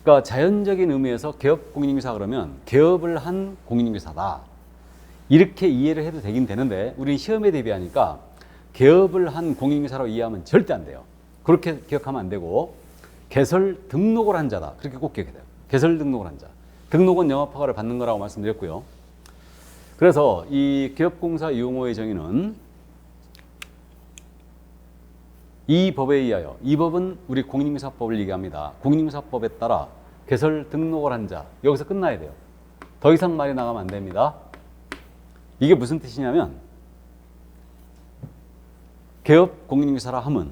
그러니까 자연적인 의미에서 개업공인인증서 그러면 개업을 한 공인인증서다. 이렇게 이해를 해도 되긴 되는데 우리 시험에 대비하니까 개업을 한 공인인증서로 이해하면 절대 안 돼요. 그렇게 기억하면 안 되고 개설 등록을 한 자다. 그렇게 꼭 기억해야 돼요. 개설 등록을 한 자. 등록은 영업허가를 받는 거라고 말씀드렸고요. 그래서 이 개업공사 용어의 정의는 이 법에 의하여, 이 법은 우리 공인인증서법을 얘기합니다. 공인인증서법에 따라 개설 등록을 한 자. 여기서 끝나야 돼요. 더 이상 말이 나가면 안 됩니다. 이게 무슨 뜻이냐면 개업 공인인증서라 함은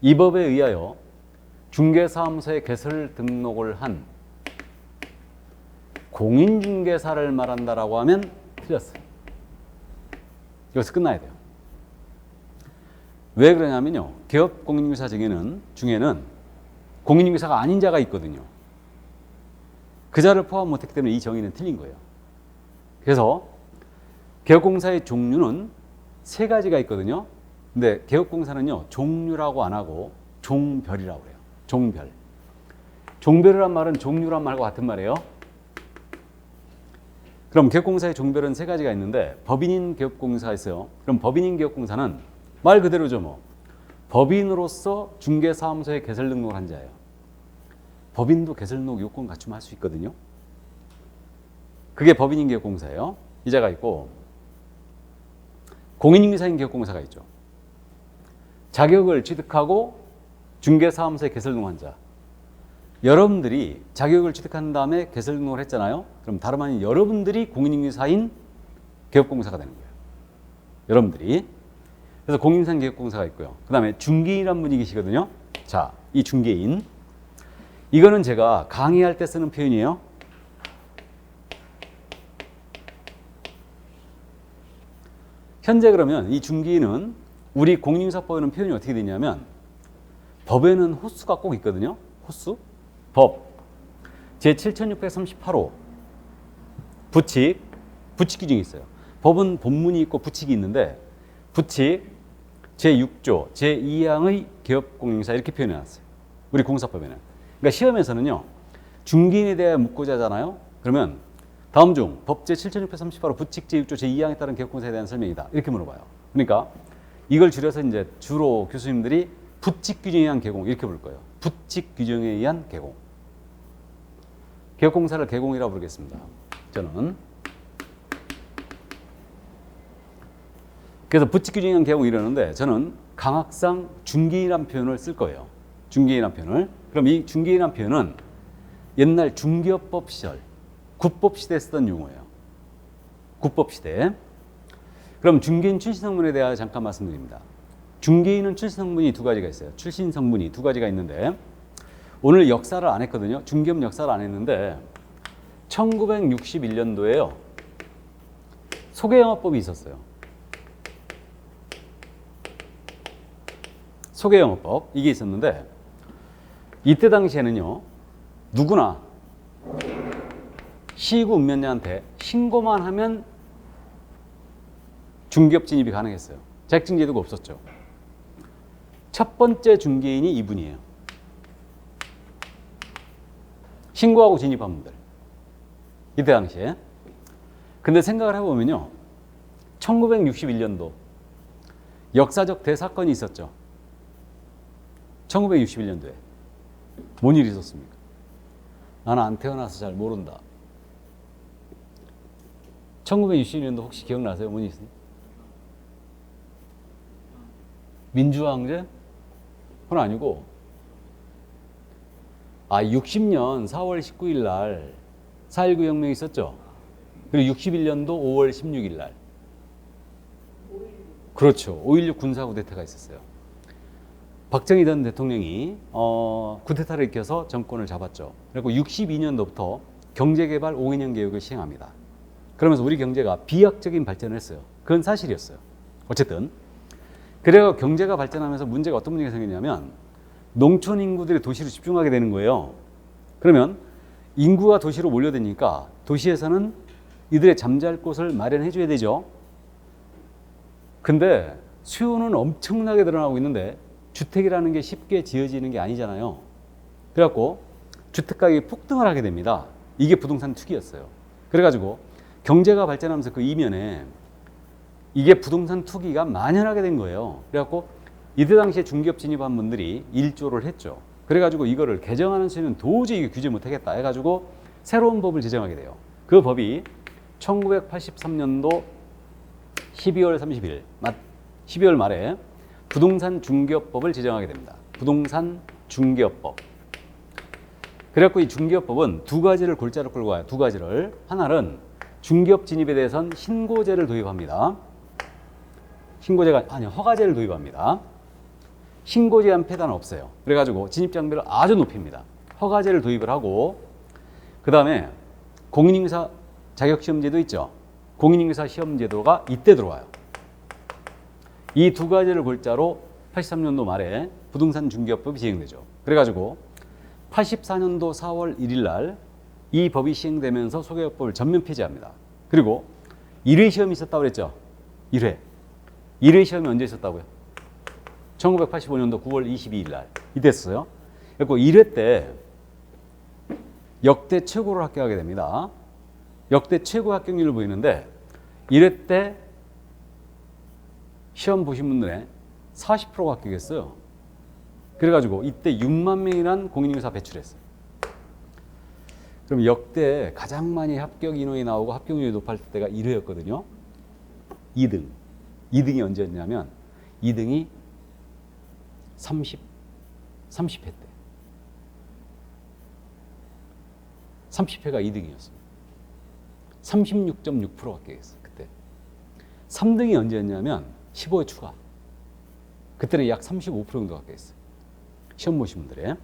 이 법에 의하여 중개사무소에 개설 등록을 한 공인중개사를 말한다라고 하면 틀렸어요. 여기서 끝나야 돼요. 왜 그러냐면요. 개업 공인중개사 중에는 공인중개사가 아닌 자가 있거든요. 그 자를 포함 못했기 때문에 이 정의는 틀린 거예요. 그래서 개업공사의 종류는 세 가지가 있거든요. 근데 개업공사는요. 종류라고 안 하고 종별이라고 그래요. 종별. 종별이란 말은 종류란 말과 같은 말이에요. 그럼 개업공사의 종별은 세 가지가 있는데 법인인 개업공사가 있어요. 그럼 법인인 개업공사는 말 그대로죠 뭐. 법인으로서 중개사무소에 개설 등록을 한 자예요. 법인도 개설 등록 요건 갖추면 할 수 있거든요. 그게 법인인 개업공사예요. 이자가 있고 공인인증사인 개업공사가 있죠. 자격을 취득하고 중개사무소에 개설 등록한 자. 여러분들이 자격을 취득한 다음에 개설 등록을 했잖아요. 그럼 다름 아닌 여러분들이 공인인증사인 개업공사가 되는 거예요. 여러분들이. 그래서 공인인증사인 개업공사가 있고요. 그 다음에 중개인이라는 분이 계시거든요. 자, 이 중개인. 이거는 제가 강의할 때 쓰는 표현이에요. 현재 그러면 이 중개인은 우리 공인인증서법에는 표현이 어떻게 되냐면 법에는 호수가 꼭 있거든요. 호수. 법. 제7638호. 부칙. 부칙 규정이 있어요. 법은 본문이 있고 부칙이 있는데 부칙 제6조 제2항의 개업공인인증서 이렇게 표현해놨어요. 우리 공사법에는. 그러니까 시험에서는요. 중개인에 대해 묻고자 하잖아요. 그러면 다음 중 법제 7638호 부칙 제6조 제2항에 따른 개혁공사에 대한 설명이다. 이렇게 물어봐요. 그러니까 이걸 줄여서 이제 주로 교수님들이 부칙 규정에 의한 개공 이렇게 부를 거예요. 부칙 규정에 의한 개공. 개혁공사를 개공이라고 부르겠습니다. 저는. 그래서 부칙 규정에 의한 개공 이러는데 저는 강학상 중개인이라는 표현을 쓸 거예요. 중개인이라는 표현을. 그럼 이 중개인이라는 표현은 옛날 중개업법 시절 국법 시대에 쓰던 용어예요. 국법 시대. 그럼 중개인 출신 성분에 대하여 잠깐 말씀드립니다. 중개인은 출신 성분이 두 가지가 있어요. 출신 성분이 두 가지가 있는데 오늘 역사를 안 했거든요. 중개업 역사를 안 했는데 1961년도에요. 소개영업법이 있었어요. 소개영업법 이게 있었는데 이때 당시에는요. 누구나 시구 읍면녀한테 신고만 하면 중개업 진입이 가능했어요. 자격증 제도가 없었죠. 첫 번째 중개인이 이분이에요. 신고하고 진입한 분들. 이때 당시에. 근데 생각을 해보면요. 1961년도 역사적 대사건이 있었죠. 1961년도에. 뭔 일이 있었습니까? 나는 안 태어나서 잘 모른다. 1961년도 혹시 기억나세요? 뭔 일이 있습니까? 민주항쟁? 그건 아니고 60년 4월 19일 날 4.19 혁명이 있었죠. 그리고 61년도 5월 16일 날 그렇죠. 5.16 군사구데타가 있었어요. 박정희 전 대통령이 구데타를 일으켜서 정권을 잡았죠. 그리고 62년도부터 경제개발 5개년 계획을 시행합니다. 그러면서 우리 경제가 비약적인 발전을 했어요. 그건 사실이었어요. 어쨌든 그래서 경제가 발전하면서 문제가 어떤 문제가 생겼냐면 농촌 인구들이 도시로 집중하게 되는 거예요. 그러면 인구가 도시로 몰려드니까 도시에서는 이들의 잠잘 곳을 마련해 줘야 되죠. 근데 수요는 엄청나게 늘어나고 있는데 주택이라는 게 쉽게 지어지는 게 아니잖아요. 그래갖고 주택 가격이 폭등을 하게 됩니다. 이게 부동산 투기였어요. 그래가지고 경제가 발전하면서 그 이면에 이게 부동산 투기가 만연하게 된 거예요. 그래갖고 이때 당시에 중개업 진입한 분들이 일조를 했죠. 그래가지고 이거를 개정하는 수는 도저히 규제 못하겠다 해가지고 새로운 법을 제정하게 돼요. 그 법이 1983년도 12월 30일, 12월 말에 부동산 중개업법을 제정하게 됩니다. 부동산 중개업법. 그래갖고 이 중개업법은 두 가지를 골자로 끌고 와요. 두 가지를. 하나는 중개업 진입에 대해서는 신고제를 도입합니다. 신고제가 아니요, 허가제를 도입합니다. 신고 제한 폐단은 없어요. 그래가지고 진입 장벽을 아주 높입니다. 허가제를 도입을 하고 그 다음에 공인인사 자격시험제도 있죠. 공인인사 시험제도가 이때 들어와요. 이 두 가지를 골자로 83년도 말에 부동산 중개업법이 시행되죠. 그래가지고 84년도 4월 1일 날 이 법이 시행되면서 소개업법을 전면 폐지합니다. 그리고 1회 시험이 있었다고 그랬죠. 1회 시험이 언제 있었다고요? 1985년도 9월 22일 날 이때였어요. 그리고 1회 때 역대 최고를 합격하게 됩니다. 역대 최고 합격률을 보이는데 1회 때 시험 보신 분들의 40%가 합격했어요. 그래가지고 이때 6만 명이란 공인인사 배출했어요. 그럼 역대 가장 많이 합격 인원이 나오고 합격률이 높았을 때가 1회였거든요. 2등. 2등이 언제였냐면 2등이 30회 때. 30회가 2등이었어요. 36.6% 합격했어요. 그때. 3등이 언제였냐면 15회 추가. 그때는 약 35% 정도 합격했어요. 시험 보신 분들의.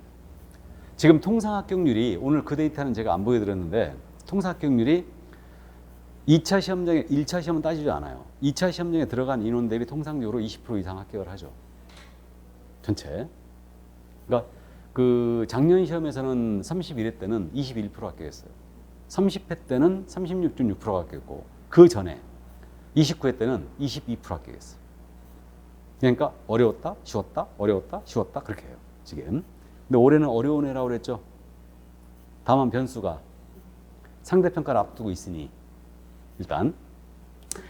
지금 통상 합격률이 오늘 그 데이터는 제가 안 보여드렸는데 통상 합격률이 2차 시험장에 1차 시험은 따지지 않아요. 2차 시험장에 들어간 인원 대비 통상적으로 20% 이상 합격을 하죠. 전체. 그러니까 그 작년 시험에서는 31회 때는 21% 합격했어요. 30회 때는 36.6%가 합격했고 그 전에 29회 때는 22% 합격했어요. 그러니까 어려웠다, 쉬웠다, 어려웠다, 쉬웠다 그렇게 해요. 지금. 근데 올해는 어려운 해라고 그랬죠. 다만 변수가 상대평가를 앞두고 있으니 일단.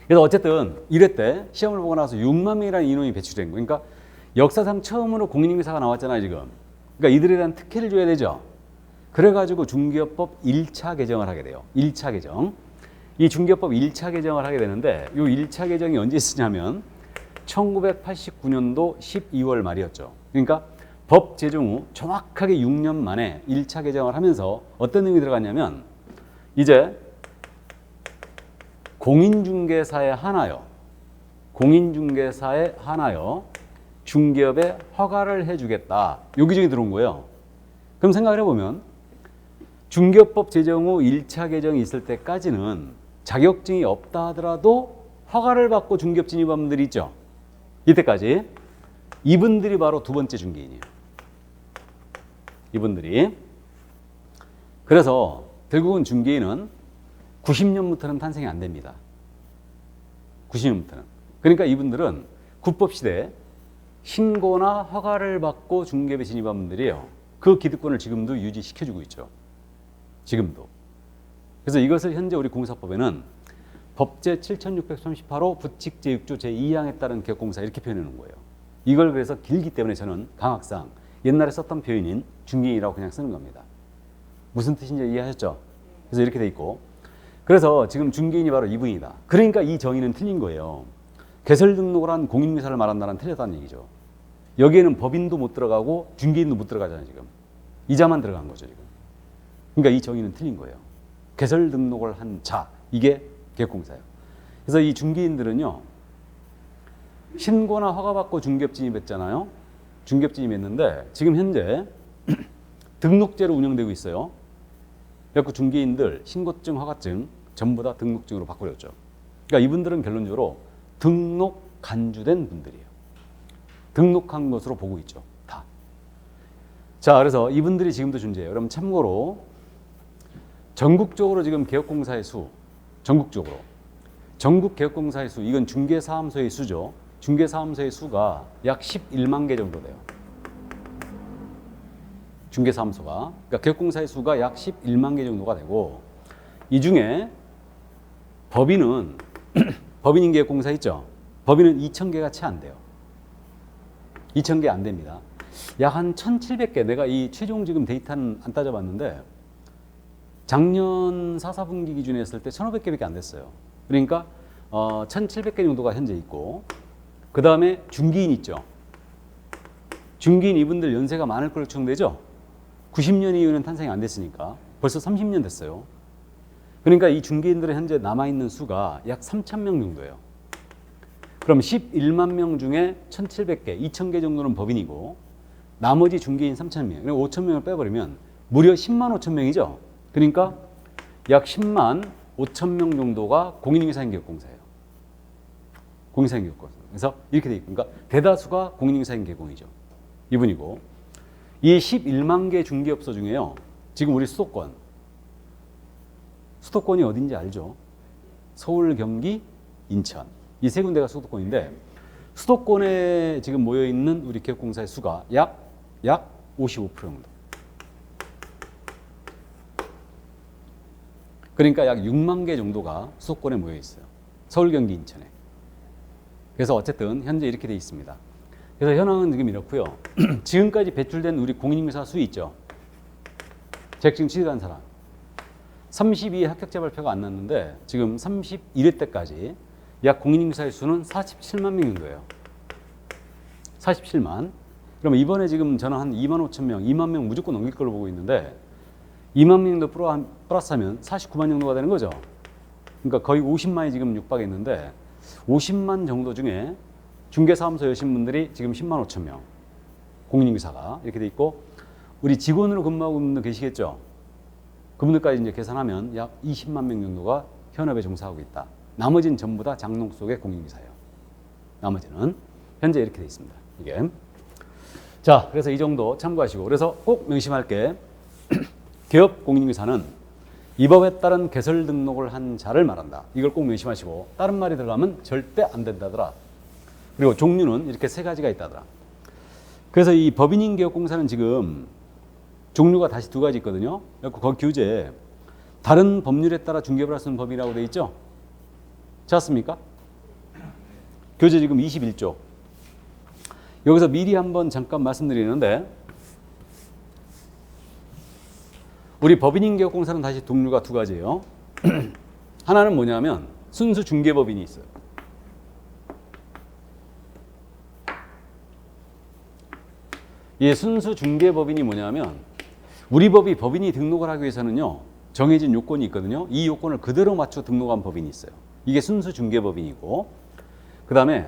그래서 어쨌든 1회 때 시험을 보고 나서 6만 명이라는 인원이 배출된 거예요. 그러니까 역사상 처음으로 공인인증서가 나왔잖아요, 지금. 그러니까 이들에 대한 특혜를 줘야 되죠. 그래가지고 중개업법 1차 개정을 하게 돼요. 1차 개정. 이 중개업법 1차 개정을 하게 되는데 이 1차 개정이 언제 쓰냐면 1989년도 12월 말이었죠. 그러니까 법 제정 후 정확하게 6년 만에 1차 개정을 하면서 어떤 내용이 들어갔냐면 이제 공인중개사에 한하여 중개업에 허가를 해주겠다. 요 규정이 들어온 거예요. 그럼 생각을 해보면 중개업법 제정 후 1차 개정이 있을 때까지는 자격증이 없다 하더라도 허가를 받고 중개업 진입한 분들이 있죠. 이때까지. 이분들이 바로 두 번째 중개인이에요. 이분들이. 그래서 결국은 중개인은 90년부터는 탄생이 안 됩니다. 90년부터는. 그러니까 이분들은 국법시대에 신고나 허가를 받고 중개업에 진입한 분들이에요. 그 기득권을 지금도 유지시켜주고 있죠. 지금도. 그래서 이것을 현재 우리 공사법에는 법제 7638호 부칙 제6조 제2항에 따른 개업공사 이렇게 표현해 놓은 거예요. 이걸 그래서 길기 때문에 저는 강학상 옛날에 썼던 표현인 중개인이라고 그냥 쓰는 겁니다. 무슨 뜻인지 이해하셨죠? 그래서 이렇게 돼 있고 그래서 지금 중개인이 바로 이분이다. 그러니까 이 정의는 틀린 거예요. 개설 등록을 한 공인중개사를 말한다는 틀렸다는 얘기죠. 여기에는 법인도 못 들어가고 중개인도 못 들어가잖아요. 지금 이자만 들어간 거죠. 지금. 그러니까 이 정의는 틀린 거예요. 개설 등록을 한 자, 이게 개업공사예요. 그래서 이 중개인들은요 신고나 허가받고 중개업 진입했잖아요. 중개업 진입했는데 지금 현재 등록제로 운영되고 있어요. 그래서 중개인들 신고증, 허가증 전부 다 등록증으로 바꾸렸죠. 그러니까 이분들은 결론적으로 등록 간주된 분들이에요. 등록한 것으로 보고 있죠. 다. 자, 그래서 이분들이 지금도 존재해요. 그럼 참고로 전국적으로 지금 개업공사의 수, 전국적으로 전국 개업공사의 수, 이건 중개사무소의 수죠. 중개사무소의 수가 약 11만 개 정도 돼요. 중개사무소가. 그러니까 개업공사의 수가 약 11만 개 정도가 되고 이 중에 법인은 법인인 개업공사 있죠. 법인은 2,000개가 채 안 돼요. 2,000개 안 됩니다. 약 한 1,700개. 내가 이 최종 지금 데이터는 안 따져봤는데 작년 4, 4분기 기준에 했을 때 1,500개밖에 안 됐어요. 그러니까 1,700개 정도가 현재 있고 그 다음에 중개인 있죠. 중개인 이분들 연세가 많을 걸로 추정되죠. 90년 이후에는 탄생이 안 됐으니까 벌써 30년 됐어요. 그러니까 이 중개인들의 현재 남아있는 수가 약 3,000명 정도예요. 그럼 11만 명 중에 1,700개, 2,000개 정도는 법인이고 나머지 중개인 3,000명, 5,000명을 빼버리면 무려 10만 5천 명이죠. 그러니까 약 10만 5천 명 정도가 공인중개사인 개업공사예요. 공인사인 개업공사. 그래서 이렇게 돼 있고, 그러니까 대다수가 공인중개사인 개공이죠. 이분이고 이 11만 개 중개업소 중에요. 지금 우리 수도권이 어딘지 알죠? 서울, 경기, 인천. 이 세 군데가 수도권인데 수도권에 지금 모여 있는 우리 개업공사의 수가 약 55% 정도. 그러니까 약 6만 개 정도가 수도권에 모여 있어요. 서울, 경기, 인천에. 그래서 어쨌든 현재 이렇게 돼 있습니다. 그래서 현황은 지금 이렇고요. 지금까지 배출된 우리 공인중개사 수 있죠. 자격증 취득한 사람. 32회 합격자 발표가 안 났는데 지금 31회 때까지 약 공인중개사의 수는 47만 명 정도예요. 47만. 그럼 이번에 지금 저는 한 2만 5천 명, 2만 명 무조건 넘길 걸로 보고 있는데 2만 명 정도 플러스하면 49만 정도가 되는 거죠. 그러니까 거의 50만이 지금 육박했는데 50만 정도 중에 중개사무소 여신 분들이 지금 10만 5천 명 공인중개사가 이렇게 돼 있고 우리 직원으로 근무하고 있는 분들 계시겠죠. 그분들까지 이제 계산하면 약 20만 명 정도가 현업에 종사하고 있다. 나머지는 전부 다 장롱 속의 공인중개사예요. 나머지는 현재 이렇게 돼 있습니다. 이게 자, 그래서 이 정도 참고하시고 그래서 꼭 명심할 게 개업 공인중개사는 이 법에 따른 개설 등록을 한 자를 말한다. 이걸 꼭 명심하시고 다른 말이 들어가면 절대 안 된다더라. 그리고 종류는 이렇게 세 가지가 있다더라. 그래서 이 법인인 개업공사는 지금 종류가 다시 두 가지 있거든요. 거기 규제 다른 법률에 따라 중개업을 할 수 있는 법이라고 되어 있죠? 찾았습니까? 교재 지금 21조. 여기서 미리 한번 잠깐 말씀드리는데 우리 법인인계업공사는 다시 종류가 두 가지예요. 하나는 뭐냐면 순수 중개법인이 있어요. 이 순수 중개법인이 뭐냐면 우리 법이 법인이 등록을 하기 위해서는요 정해진 요건이 있거든요. 이 요건을 그대로 맞춰 등록한 법인이 있어요. 이게 순수 중개법인이고, 그 다음에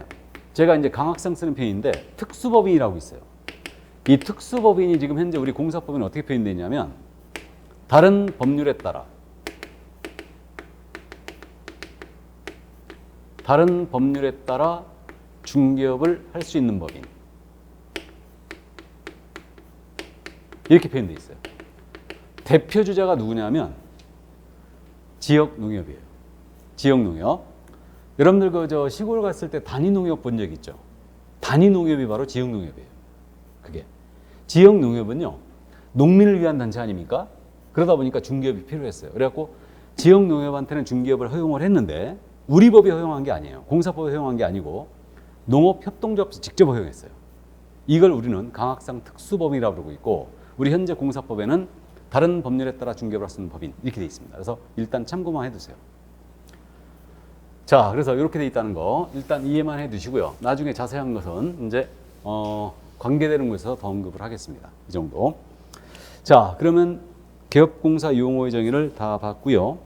제가 이제 강학상 쓰는 표현인데 특수법인이라고 있어요. 이 특수법인이 지금 현재 우리 공사법에는 어떻게 표현되어 있냐면 다른 법률에 따라 중개업을 할 수 있는 법인, 이렇게 표현되어 있어요. 대표 주자가 누구냐면 지역농협이에요. 지역농협. 여러분들 그 시골 갔을 때 단위농협 본 적 있죠? 단위농협이 바로 지역농협이에요. 그게 지역농협은요 농민을 위한 단체 아닙니까? 그러다 보니까 중개업이 필요했어요. 그래갖고 지역농협한테는 중개업을 허용을 했는데 우리 법이 허용한 게 아니에요. 공사법이 허용한 게 아니고 농업협동조합에서 직접 허용했어요. 이걸 우리는 강학상 특수법인이라고 부르고 있고, 우리 현재 공사법에는 다른 법률에 따라 중개업을 할 수 있는 법인 이렇게 되어 있습니다. 그래서 일단 참고만 해두세요. 자, 그래서 이렇게 되어 있다는 거 일단 이해만 해두시고요. 나중에 자세한 것은 이제 관계되는 곳에서 더 언급을 하겠습니다. 이 정도. 자, 그러면 개업공사 용어의 정의를 다 봤고요.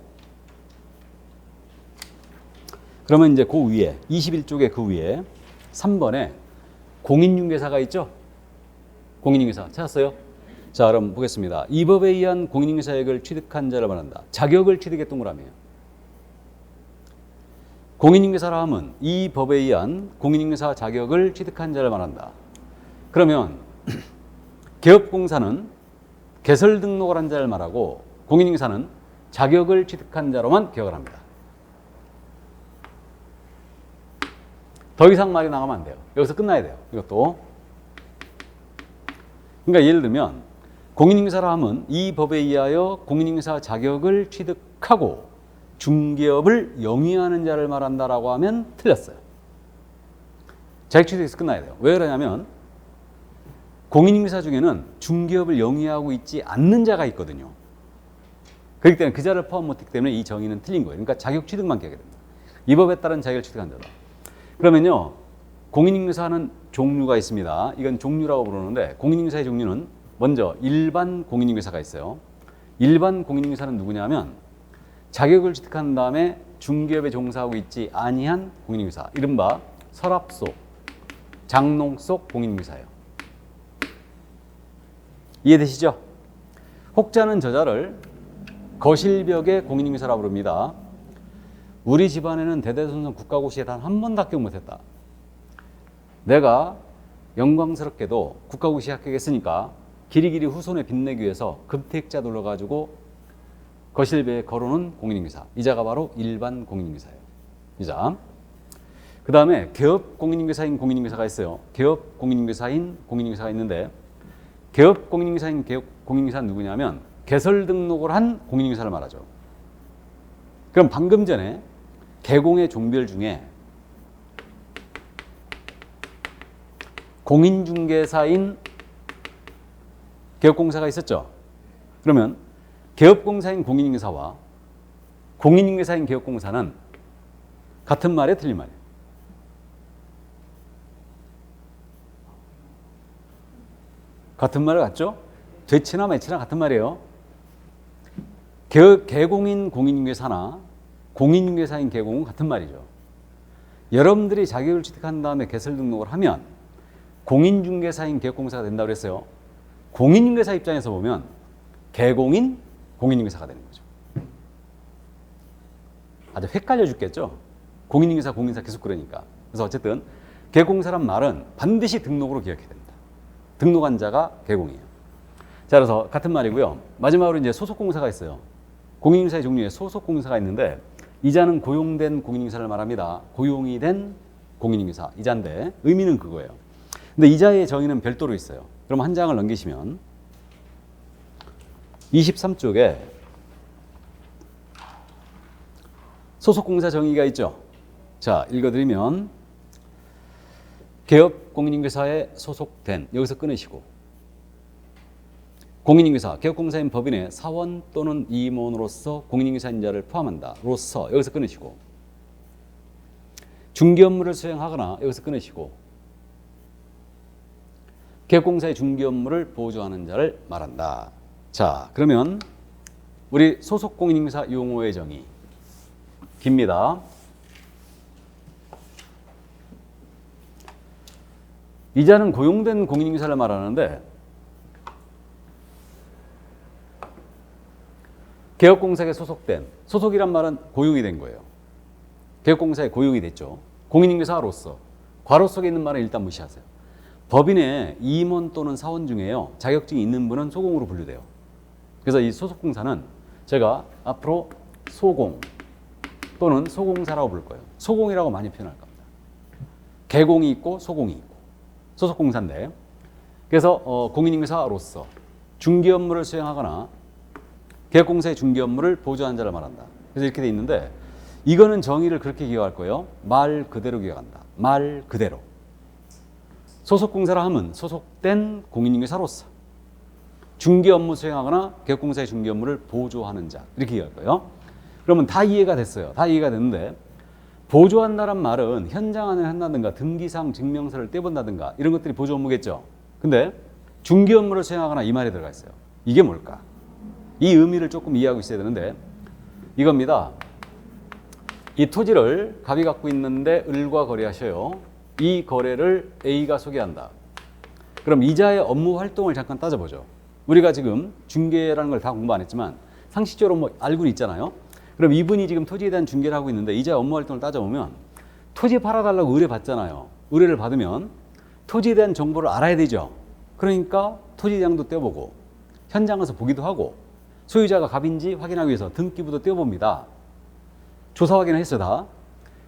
그러면 이제 그 위에 21쪽의 그 위에 3번에 공인중개사가 있죠? 공인중개사 찾았어요? 자, 그럼 보겠습니다. 이 법에 의한 공인중개사액을 취득한 자를 말한다. 자격을 취득의 동그라미예요. 공인중개사라 함은 이 법에 의한 공인중개사 자격을 취득한 자를 말한다. 그러면 개업공사는 개설 등록을 한 자를 말하고 공인중개사는 자격을 취득한 자로만 기억을 합니다. 더 이상 말이 나가면 안 돼요. 여기서 끝나야 돼요. 이것도. 그러니까 예를 들면 공인중개사라 함은 이 법에 의하여 공인중개사 자격을 취득하고 중개업을 영위하는 자를 말한다라고 하면 틀렸어요. 자격 취득에서 끝나야 돼요. 왜 그러냐면 공인중개사 중에는 중개업을 영위하고 있지 않는 자가 있거든요. 그렇기 때문에 그 자를 포함 못했기 때문에 이 정의는 틀린 거예요. 그러니까 자격 취득만 기억해야 됩니다. 이 법에 따른 자격을 취득한 자다. 그러면요, 공인중개사는 종류가 있습니다. 이건 종류라고 부르는데 공인중개사의 종류는 먼저 일반 공인중개사가 있어요. 일반 공인중개사는 누구냐면 자격을 취득한 다음에 중개업에 종사하고 있지 아니한 공인중개사, 이른바 서랍 속, 장농 속 공인중개사예요. 이해되시죠? 혹자는 저자를 거실벽의 공인중개사라고 부릅니다. 우리 집안에는 대대손손 국가고시에 단 한 번도 합격 못했다. 내가 영광스럽게도 국가고시 합격했으니까 길이길이 후손에 빛내기 위해서 금택자 눌러가지고 거실벽에 걸어놓은 공인중개사. 이 자가 바로 일반 공인중개사예요. 이 자. 그 다음에 개업 공인중개사인 공인중개사가 있어요. 개업 공인중개사인 공인중개사가 있는데 개업 공인중개사인 개업 공인중개사는 누구냐면 개설 등록을 한 공인중개사를 말하죠. 그럼 방금 전에 개공의 종별 중에 공인중개사인 개업공사가 있었죠. 그러면 개업공사인 공인중개사와 공인중개사인 개업공사는 같은 말이에요, 틀린 말이에요? 같은 말 같죠? 되치나 매치나 같은 말이에요. 개공인 공인중개사나 공인중개사인 개공은 같은 말이죠. 여러분들이 자격을 취득한 다음에 개설 등록을 하면 공인중개사인 개업공사가 된다고 그랬어요. 공인중개사 입장에서 보면 개공인 공인중개사가 되는 거죠. 아주 헷갈려 죽겠죠? 공인중개사, 공인사 계속 그러니까. 그래서 어쨌든 개공사란 말은 반드시 등록으로 기억해야 됩니다. 등록한 자가 개공이에요. 자, 그래서 같은 말이고요. 마지막으로 이제 소속공사가 있어요. 공인중개사의 종류에 소속공사가 있는데 이 자는 고용된 공인중개사를 말합니다. 고용이 된 공인중개사. 이 자인데 의미는 그거예요. 근데 이 자의 정의는 별도로 있어요. 그럼 한 장을 넘기시면 23쪽에 소속공사 정의가 있죠. 자, 읽어드리면 개업공인인계사에 소속된, 여기서 끊으시고, 공인인계사, 개업공사인 법인의 사원 또는 임원으로서 공인인계사인자를 포함한다. 로서, 여기서 끊으시고, 중개 업무를 수행하거나, 여기서 끊으시고, 개업공사의 중개 업무를 보조하는 자를 말한다. 자, 그러면 우리 소속 공인인계사 용어의 정의 깁니다. 이자는 고용된 공인인계사를 말하는데 개업공사에 소속된, 소속이란 말은 고용이 된 거예요. 개업공사에 고용이 됐죠. 공인인계사로서 괄호 속에 있는 말은 일단 무시하세요. 법인의 임원 또는 사원 중에요, 자격증이 있는 분은 소공으로 분류돼요. 그래서 이 소속공사는 제가 앞으로 소공 또는 소공사라고 부를 거예요. 소공이라고 많이 표현할 겁니다. 개공이 있고 소공이 있고 소속공사인데, 그래서 공인인계사로서 중개 업무를 수행하거나 개업공사의 중개 업무를 보조하는 자를 말한다. 그래서 이렇게 돼 있는데, 이거는 정의를 그렇게 기억할 거예요. 말 그대로 기억한다. 말 그대로. 소속공사라 하면 소속된 공인인계사로서 중개 업무 수행하거나 개업공사의 중개 업무를 보조하는 자, 이렇게 이해할 거예요. 그러면 다 이해가 됐어요. 다 이해가 됐는데, 보조한다란 말은 현장 안을 한다든가 등기상 증명서를 떼본다든가 이런 것들이 보조 업무겠죠. 근데 중개 업무를 수행하거나 이 말이 들어가 있어요. 이게 뭘까? 이 의미를 조금 이해하고 있어야 되는데, 이겁니다. 이 토지를 갑이 갖고 있는데 을과 거래하셔요. 이 거래를 A가 소개한다. 그럼 이자의 업무 활동을 잠깐 따져보죠. 우리가 지금 중개라는 걸 다 공부 안 했지만 상식적으로 뭐 알고는 있잖아요. 그럼 이분이 지금 토지에 대한 중개를 하고 있는데 이자의 업무 활동을 따져보면 토지 팔아달라고 의뢰 받잖아요. 의뢰를 받으면 토지에 대한 정보를 알아야 되죠. 그러니까 토지 대장도 떼어보고 현장에서 보기도 하고 소유자가 갑인지 확인하기 위해서 등기부도 떼어봅니다. 조사 확인을 했어 다.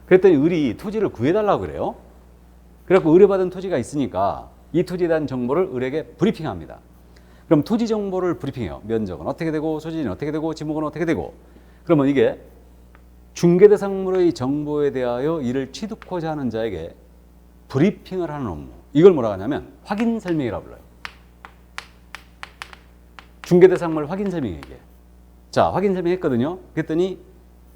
그랬더니 을이 토지를 구해달라고 그래요. 그래갖고 의뢰받은 토지가 있으니까 이 토지에 대한 정보를 을에게 브리핑합니다. 그럼 토지 정보를 브리핑해요. 면적은 어떻게 되고 소지는 어떻게 되고 지목은 어떻게 되고. 그러면 이게 중개대상물의 정보에 대하여 이를 취득하고자 하는 자에게 브리핑을 하는 업무. 이걸 뭐라고 하냐면 확인 설명이라고 불러요. 중개대상물 확인 설명이게. 자, 확인 설명했거든요. 그랬더니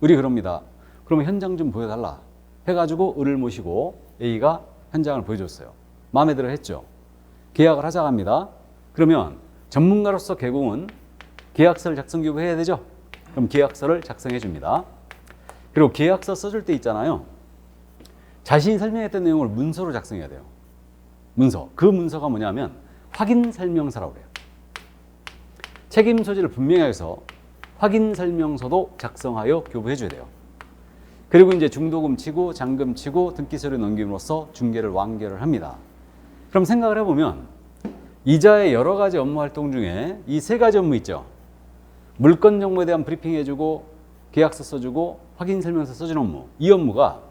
을이 그럽니다. 그러면 현장 좀 보여달라 해가지고 을을 모시고 A가 현장을 보여줬어요. 마음에 들어 했죠. 계약을 하자고 합니다. 그러면 전문가로서 개공은 계약서를 작성 교부해야 되죠. 그럼 계약서를 작성해 줍니다. 그리고 계약서 써줄 때 있잖아요. 자신이 설명했던 내용을 문서로 작성해야 돼요. 문서. 그 문서가 뭐냐면 확인 설명서라고 그래요. 책임 소지를 분명히 해서 확인 설명서도 작성하여 교부해 줘야 돼요. 그리고 이제 중도금 치고 잔금 치고 등기 서류 넘김으로써 중개를 완결을 합니다. 그럼 생각을 해보면 이자의 여러 가지 업무 활동 중에 이 세 가지 업무 있죠. 물건 정보에 대한 브리핑 해주고 계약서 써주고 확인 설명서 써주는 업무. 이 업무가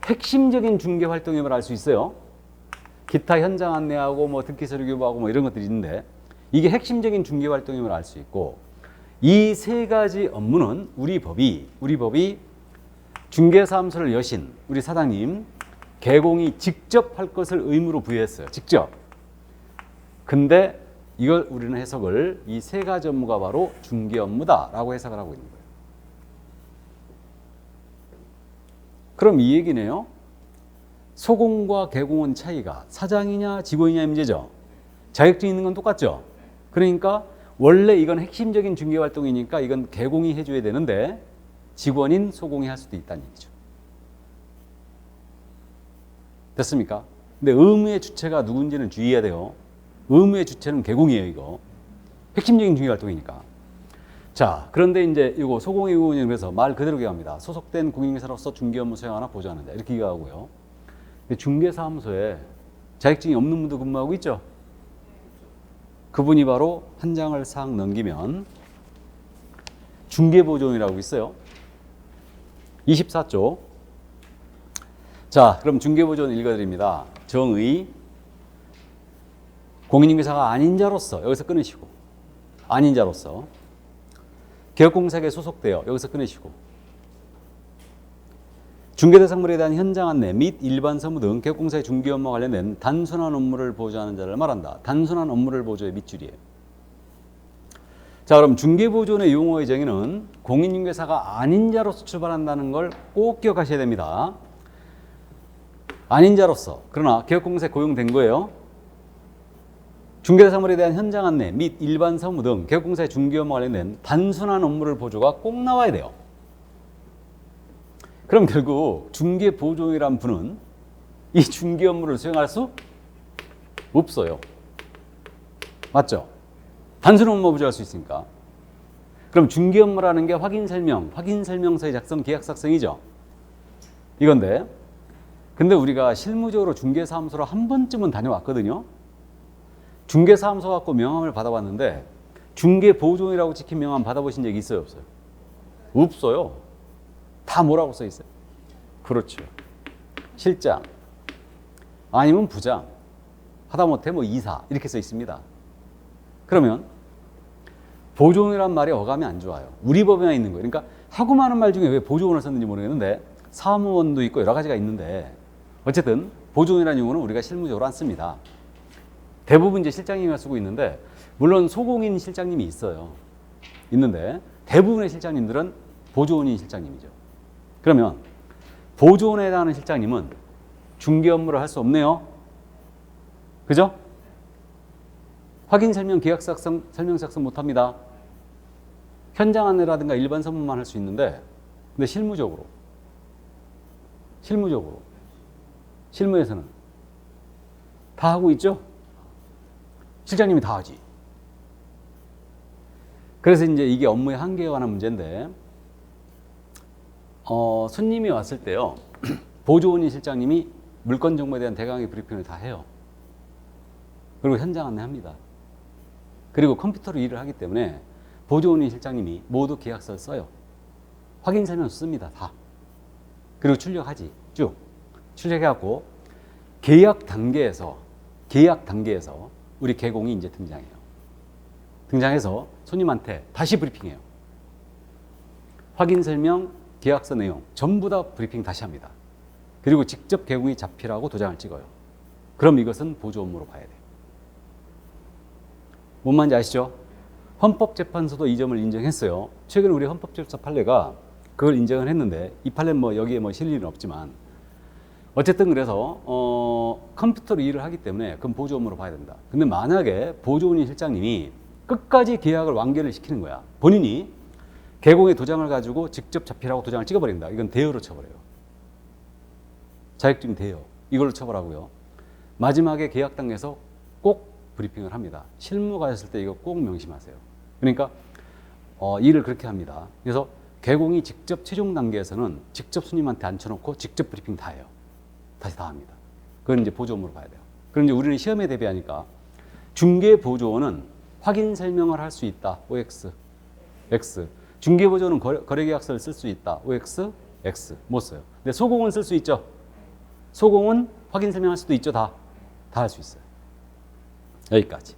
핵심적인 중개 활동임을 알 수 있어요. 기타 현장 안내하고 뭐 등기 서류 교부하고 뭐 이런 것들이 있는데 이게 핵심적인 중개 활동임을 알 수 있고, 이 세 가지 업무는 우리 법이 중개사무소를 여신 우리 사장님 개공이 직접 할 것을 의무로 부여했어요. 직접. 근데 이걸 우리는 해석을 이 세 가지 업무가 바로 중개 업무다라고 해석을 하고 있는 거예요. 그럼 이 얘기네요. 소공과 개공은 차이가 사장이냐 직원이냐 문제죠. 자격증 있는 건 똑같죠. 그러니까 원래 이건 핵심적인 중개 활동이니까 이건 개공이 해줘야 되는데 직원인 소공이 할 수도 있다는 얘기죠. 됐습니까? 근데 의무의 주체가 누군지는 주의해야 돼요. 의무의 주체는 개공이에요, 이거. 핵심적인 중개 활동이니까. 자, 그런데 이제 이거 소공의 의무는 그래서 말 그대로 기억합니다. 소속된 공인인계사로서 중개 업무 수행하나 보조하는 자. 이렇게 기억하고요. 중개사무소에 자격증이 없는 분도 근무하고 있죠. 그분이 바로 한 장을 싹 넘기면 중개보조원이라고 있어요. 24조. 자, 그럼 중개보조원 읽어드립니다. 정의. 공인인계사가 아닌 자로서 여기서 끊으시고, 아닌 자로서 개업공사에 소속되어 여기서 끊으시고, 중개대상물에 대한 현장 안내 및 일반 사무 등 개업공사의 중개 업무와 관련된 단순한 업무를 보조하는 자를 말한다. 단순한 업무를 보조의 밑줄이에요. 자, 그럼 중개보조원의 용어의 정의는 공인중개사가 아닌 자로서 출발한다는 걸 꼭 기억하셔야 됩니다. 아닌 자로서, 그러나 개업공사에 고용된 거예요. 중개사물에 대한 현장 안내 및 일반 사무 등 개업공사의 중개 업무와 관련된 단순한 업무를 보조가 꼭 나와야 돼요. 그럼 결국 중개보조원이란 분은 이 중개 업무를 수행할 수 없어요. 맞죠? 단순 업무 보조할 수 있으니까. 그럼 중개 업무라는 게 확인설명서의 작성, 계약 작성이죠. 이건데, 근데 우리가 실무적으로 중개사무소로 한 번쯤은 다녀왔거든요. 중개사무소 갖고 명함을 받아봤는데 중개보조원이라고 찍힌 명함 받아보신 적이 있어요, 없어요? 없어요. 다 뭐라고 써 있어요? 그렇죠. 실장, 아니면 부장, 하다못해 뭐 이사 이렇게 써 있습니다. 그러면 보조원이란 말이 어감이 안 좋아요. 우리 법에만 있는 거예요. 그러니까 하고 많은 말 중에 왜 보조원을 썼는지 모르겠는데 사무원도 있고 여러 가지가 있는데 어쨌든 보조원이라는 용어는 우리가 실무적으로 안 씁니다. 대부분 이제 실장님이 쓰고 있는데 물론 소공인 실장님이 있어요. 있는데 대부분의 실장님들은 보조원인 실장님이죠. 그러면 보조원에 해당하는 실장님은 중개 업무를 할 수 없네요. 그죠? 확인 설명, 계약 작성, 설명 작성 못합니다. 현장 안내라든가 일반 사무만 할 수 있는데 근데 실무에서는 다 하고 있죠? 실장님이 다 하지. 그래서 이제 이게 업무의 한계에 관한 문제인데 손님이 왔을 때요. 보조원인 실장님이 물건 정보에 대한 대강의 브리핑을 다 해요. 그리고 현장 안내합니다. 그리고 컴퓨터로 일을 하기 때문에 보조원인 실장님이 모두 계약서를 써요. 확인 설명서 씁니다. 다. 그리고 출력하지. 쭉. 출력해갖고 계약 단계에서 우리 개공이 이제 등장해요. 등장해서 손님한테 다시 브리핑해요. 확인 설명, 계약서 내용 전부 다 브리핑 다시 합니다. 그리고 직접 개공이 잡히라고 도장을 찍어요. 그럼 이것은 보조 업무로 봐야 돼요. 뭔 말인지 아시죠? 헌법재판소도 이 점을 인정했어요. 최근에 우리 헌법재판소 판례가 그걸 인정을 했는데 이 판례는 뭐 여기에 뭐 실리는 없지만 어쨌든 그래서 컴퓨터로 일을 하기 때문에 그건 보조 업무로 봐야 된다. 근데 만약에 보조원인 실장님이 끝까지 계약을 완결을 시키는 거야. 본인이 개공의 도장을 가지고 직접 잡히라고 도장을 찍어버린다. 이건 대여로 쳐버려요. 자격증 대여. 이걸로 쳐버라고요. 마지막에 계약 단계에서 꼭 브리핑을 합니다. 실무 가셨을 때 이거 꼭 명심하세요. 그러니까 일을 그렇게 합니다. 그래서 개공이 직접 최종 단계에서는 직접 손님한테 앉혀놓고 직접 브리핑 다 해요. 다시 다 합니다. 그건 이제 보조 업무로 봐야 돼요. 그럼 이제 우리는 시험에 대비하니까 중개보조원은 확인 설명을 할 수 있다. OX, X. 중개보조원은 거래계약서를 쓸 수 있다. OX, X. 못 써요. 근데 소공은 쓸 수 있죠. 소공은 확인 설명할 수도 있죠. 다 할 수 있어요. 여기까지.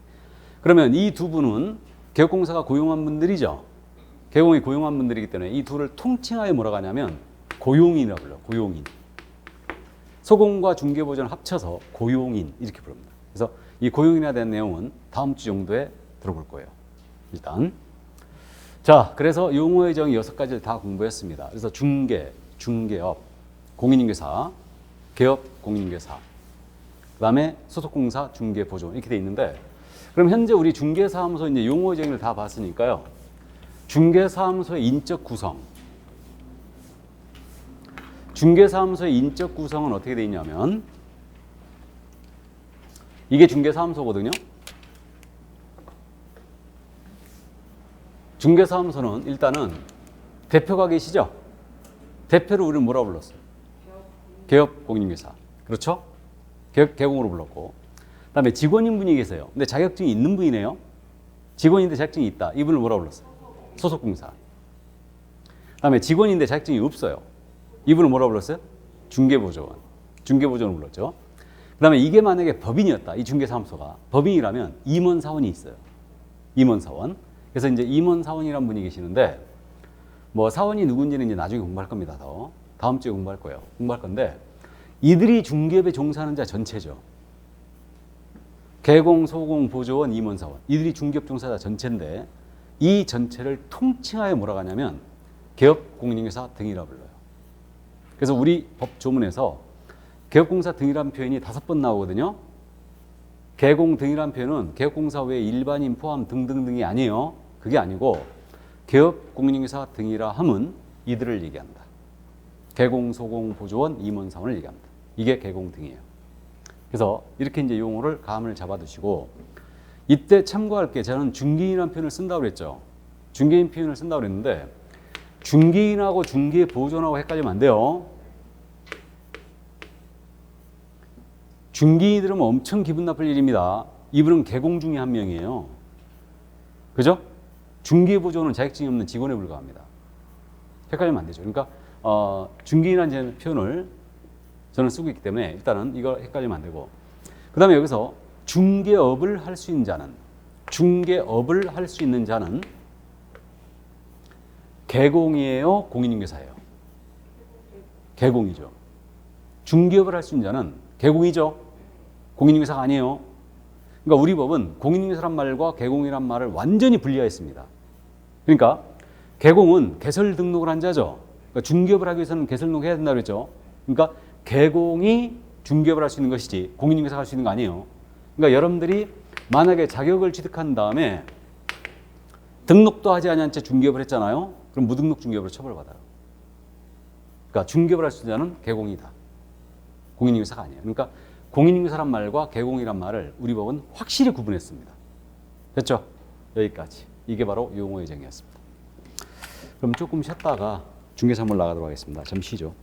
그러면 이 두 분은 개업공사가 고용한 분들이죠. 개공이 고용한 분들이기 때문에 이 둘을 통칭하여 뭐라고 하냐면 고용인이라고 불러요. 고용인. 소공과 중개보조를 합쳐서 고용인 이렇게 부릅니다. 그래서 이 고용인에 대한 내용은 다음 주 정도에 들어볼 거예요. 일단 자, 그래서 용어의 정의 6가지를 다 공부했습니다. 그래서 중개, 중개업, 공인중개사, 개업, 공인중개사, 그 다음에 소속공사, 중개보조 이렇게 돼 있는데 그럼 현재 우리 중개사무소 이제 용어의 정의를 다 봤으니까요. 중개사무소의 인적 구성, 중개사무소의 인적 구성은 어떻게 돼 있냐면 이게 중개사무소거든요. 중개사무소는 일단은 대표가 계시죠? 대표를 우리는 뭐라고 불렀어요? 개업공인중개사. 그렇죠? 개공으로 불렀고 그 다음에 직원인 분이 계세요. 근데 자격증이 있는 분이네요. 직원인데 자격증이 있다. 이분을 뭐라고 불렀어요? 소속공사. 그 다음에 직원인데 자격증이 없어요. 이분을 뭐라고 불렀어요? 중개보조원. 중개보조원을 불렀죠. 그 다음에 이게 만약에 법인이었다. 이 중개사무소가. 법인이라면 임원사원이 있어요. 임원사원. 그래서 이제 임원사원이라는 분이 계시는데 뭐 사원이 누군지는 이제 나중에 공부할 겁니다. 다음 주에 공부할 거예요. 공부할 건데 이들이 중개업에 종사하는 자 전체죠. 개공, 소공, 보조원, 임원사원 이들이 중개업 종사자 전체인데 이 전체를 통칭하여 뭐라고 하냐면 개업 공인인계사 등이라 불러요. 그래서 우리 법 조문에서 개업공사 등이라는 표현이 5번 나오거든요. 개공 등이라는 표현은 개업공사 외에 일반인 포함 등등등이 아니에요. 그게 아니고 개업 공인인계사 등이라 함은 이들을 얘기한다. 개공, 소공, 보조원, 임원사원을 얘기합니다. 이게 개공 등이에요. 그래서 이렇게 이제 용어를 감을 잡아두시고 이때 참고할 게 저는 중개인이라는 표현을 쓴다고 그랬죠. 중개인 표현을 쓴다고 그랬는데 중개인하고 중개 보조원하고 헷갈리면 안 돼요. 중개인들은 엄청 기분 나쁠 일입니다. 이분은 개공 중에 한 명이에요. 그죠? 중개 보조원은 자격증이 없는 직원에 불과합니다. 헷갈리면 안 되죠. 그러니까 중개인이라는 표현을 저는 쓰고 있기 때문에 일단은 이거 헷갈리면 안 되고 그 다음에 여기서 중개업을 할 수 있는 자는 중개업을 할 수 있는 자는 개공이에요? 공인인계사예요? 개공이죠. 중개업을 할 수 있는 자는 개공이죠. 공인인계사가 아니에요. 그러니까 우리 법은 공인인계사란 말과 개공이란 말을 완전히 분리하였습니다. 그러니까 개공은 개설 등록을 한 자죠. 그러니까 중개업을 하기 위해서는 개설 등록해야 된다고 그랬죠. 그러니까 개공이 중개업을 할 수 있는 것이지 공인인계사가 할 수 있는 거 아니에요. 그러니까 여러분들이 만약에 자격을 취득한 다음에 등록도 하지 않은 채 중개업을 했잖아요. 그럼 무등록 중개업으로 처벌받아요. 그러니까 중개업을 할 수 있는 자는 개공이다. 공인인계사가 아니에요. 그러니까 공인인계사란 말과 개공이란 말을 우리 법은 확실히 구분했습니다. 됐죠? 여기까지. 이게 바로 용어의 정의였습니다. 그럼 조금 쉬었다가 중개사 한번 나가도록 하겠습니다. 잠시 쉬죠.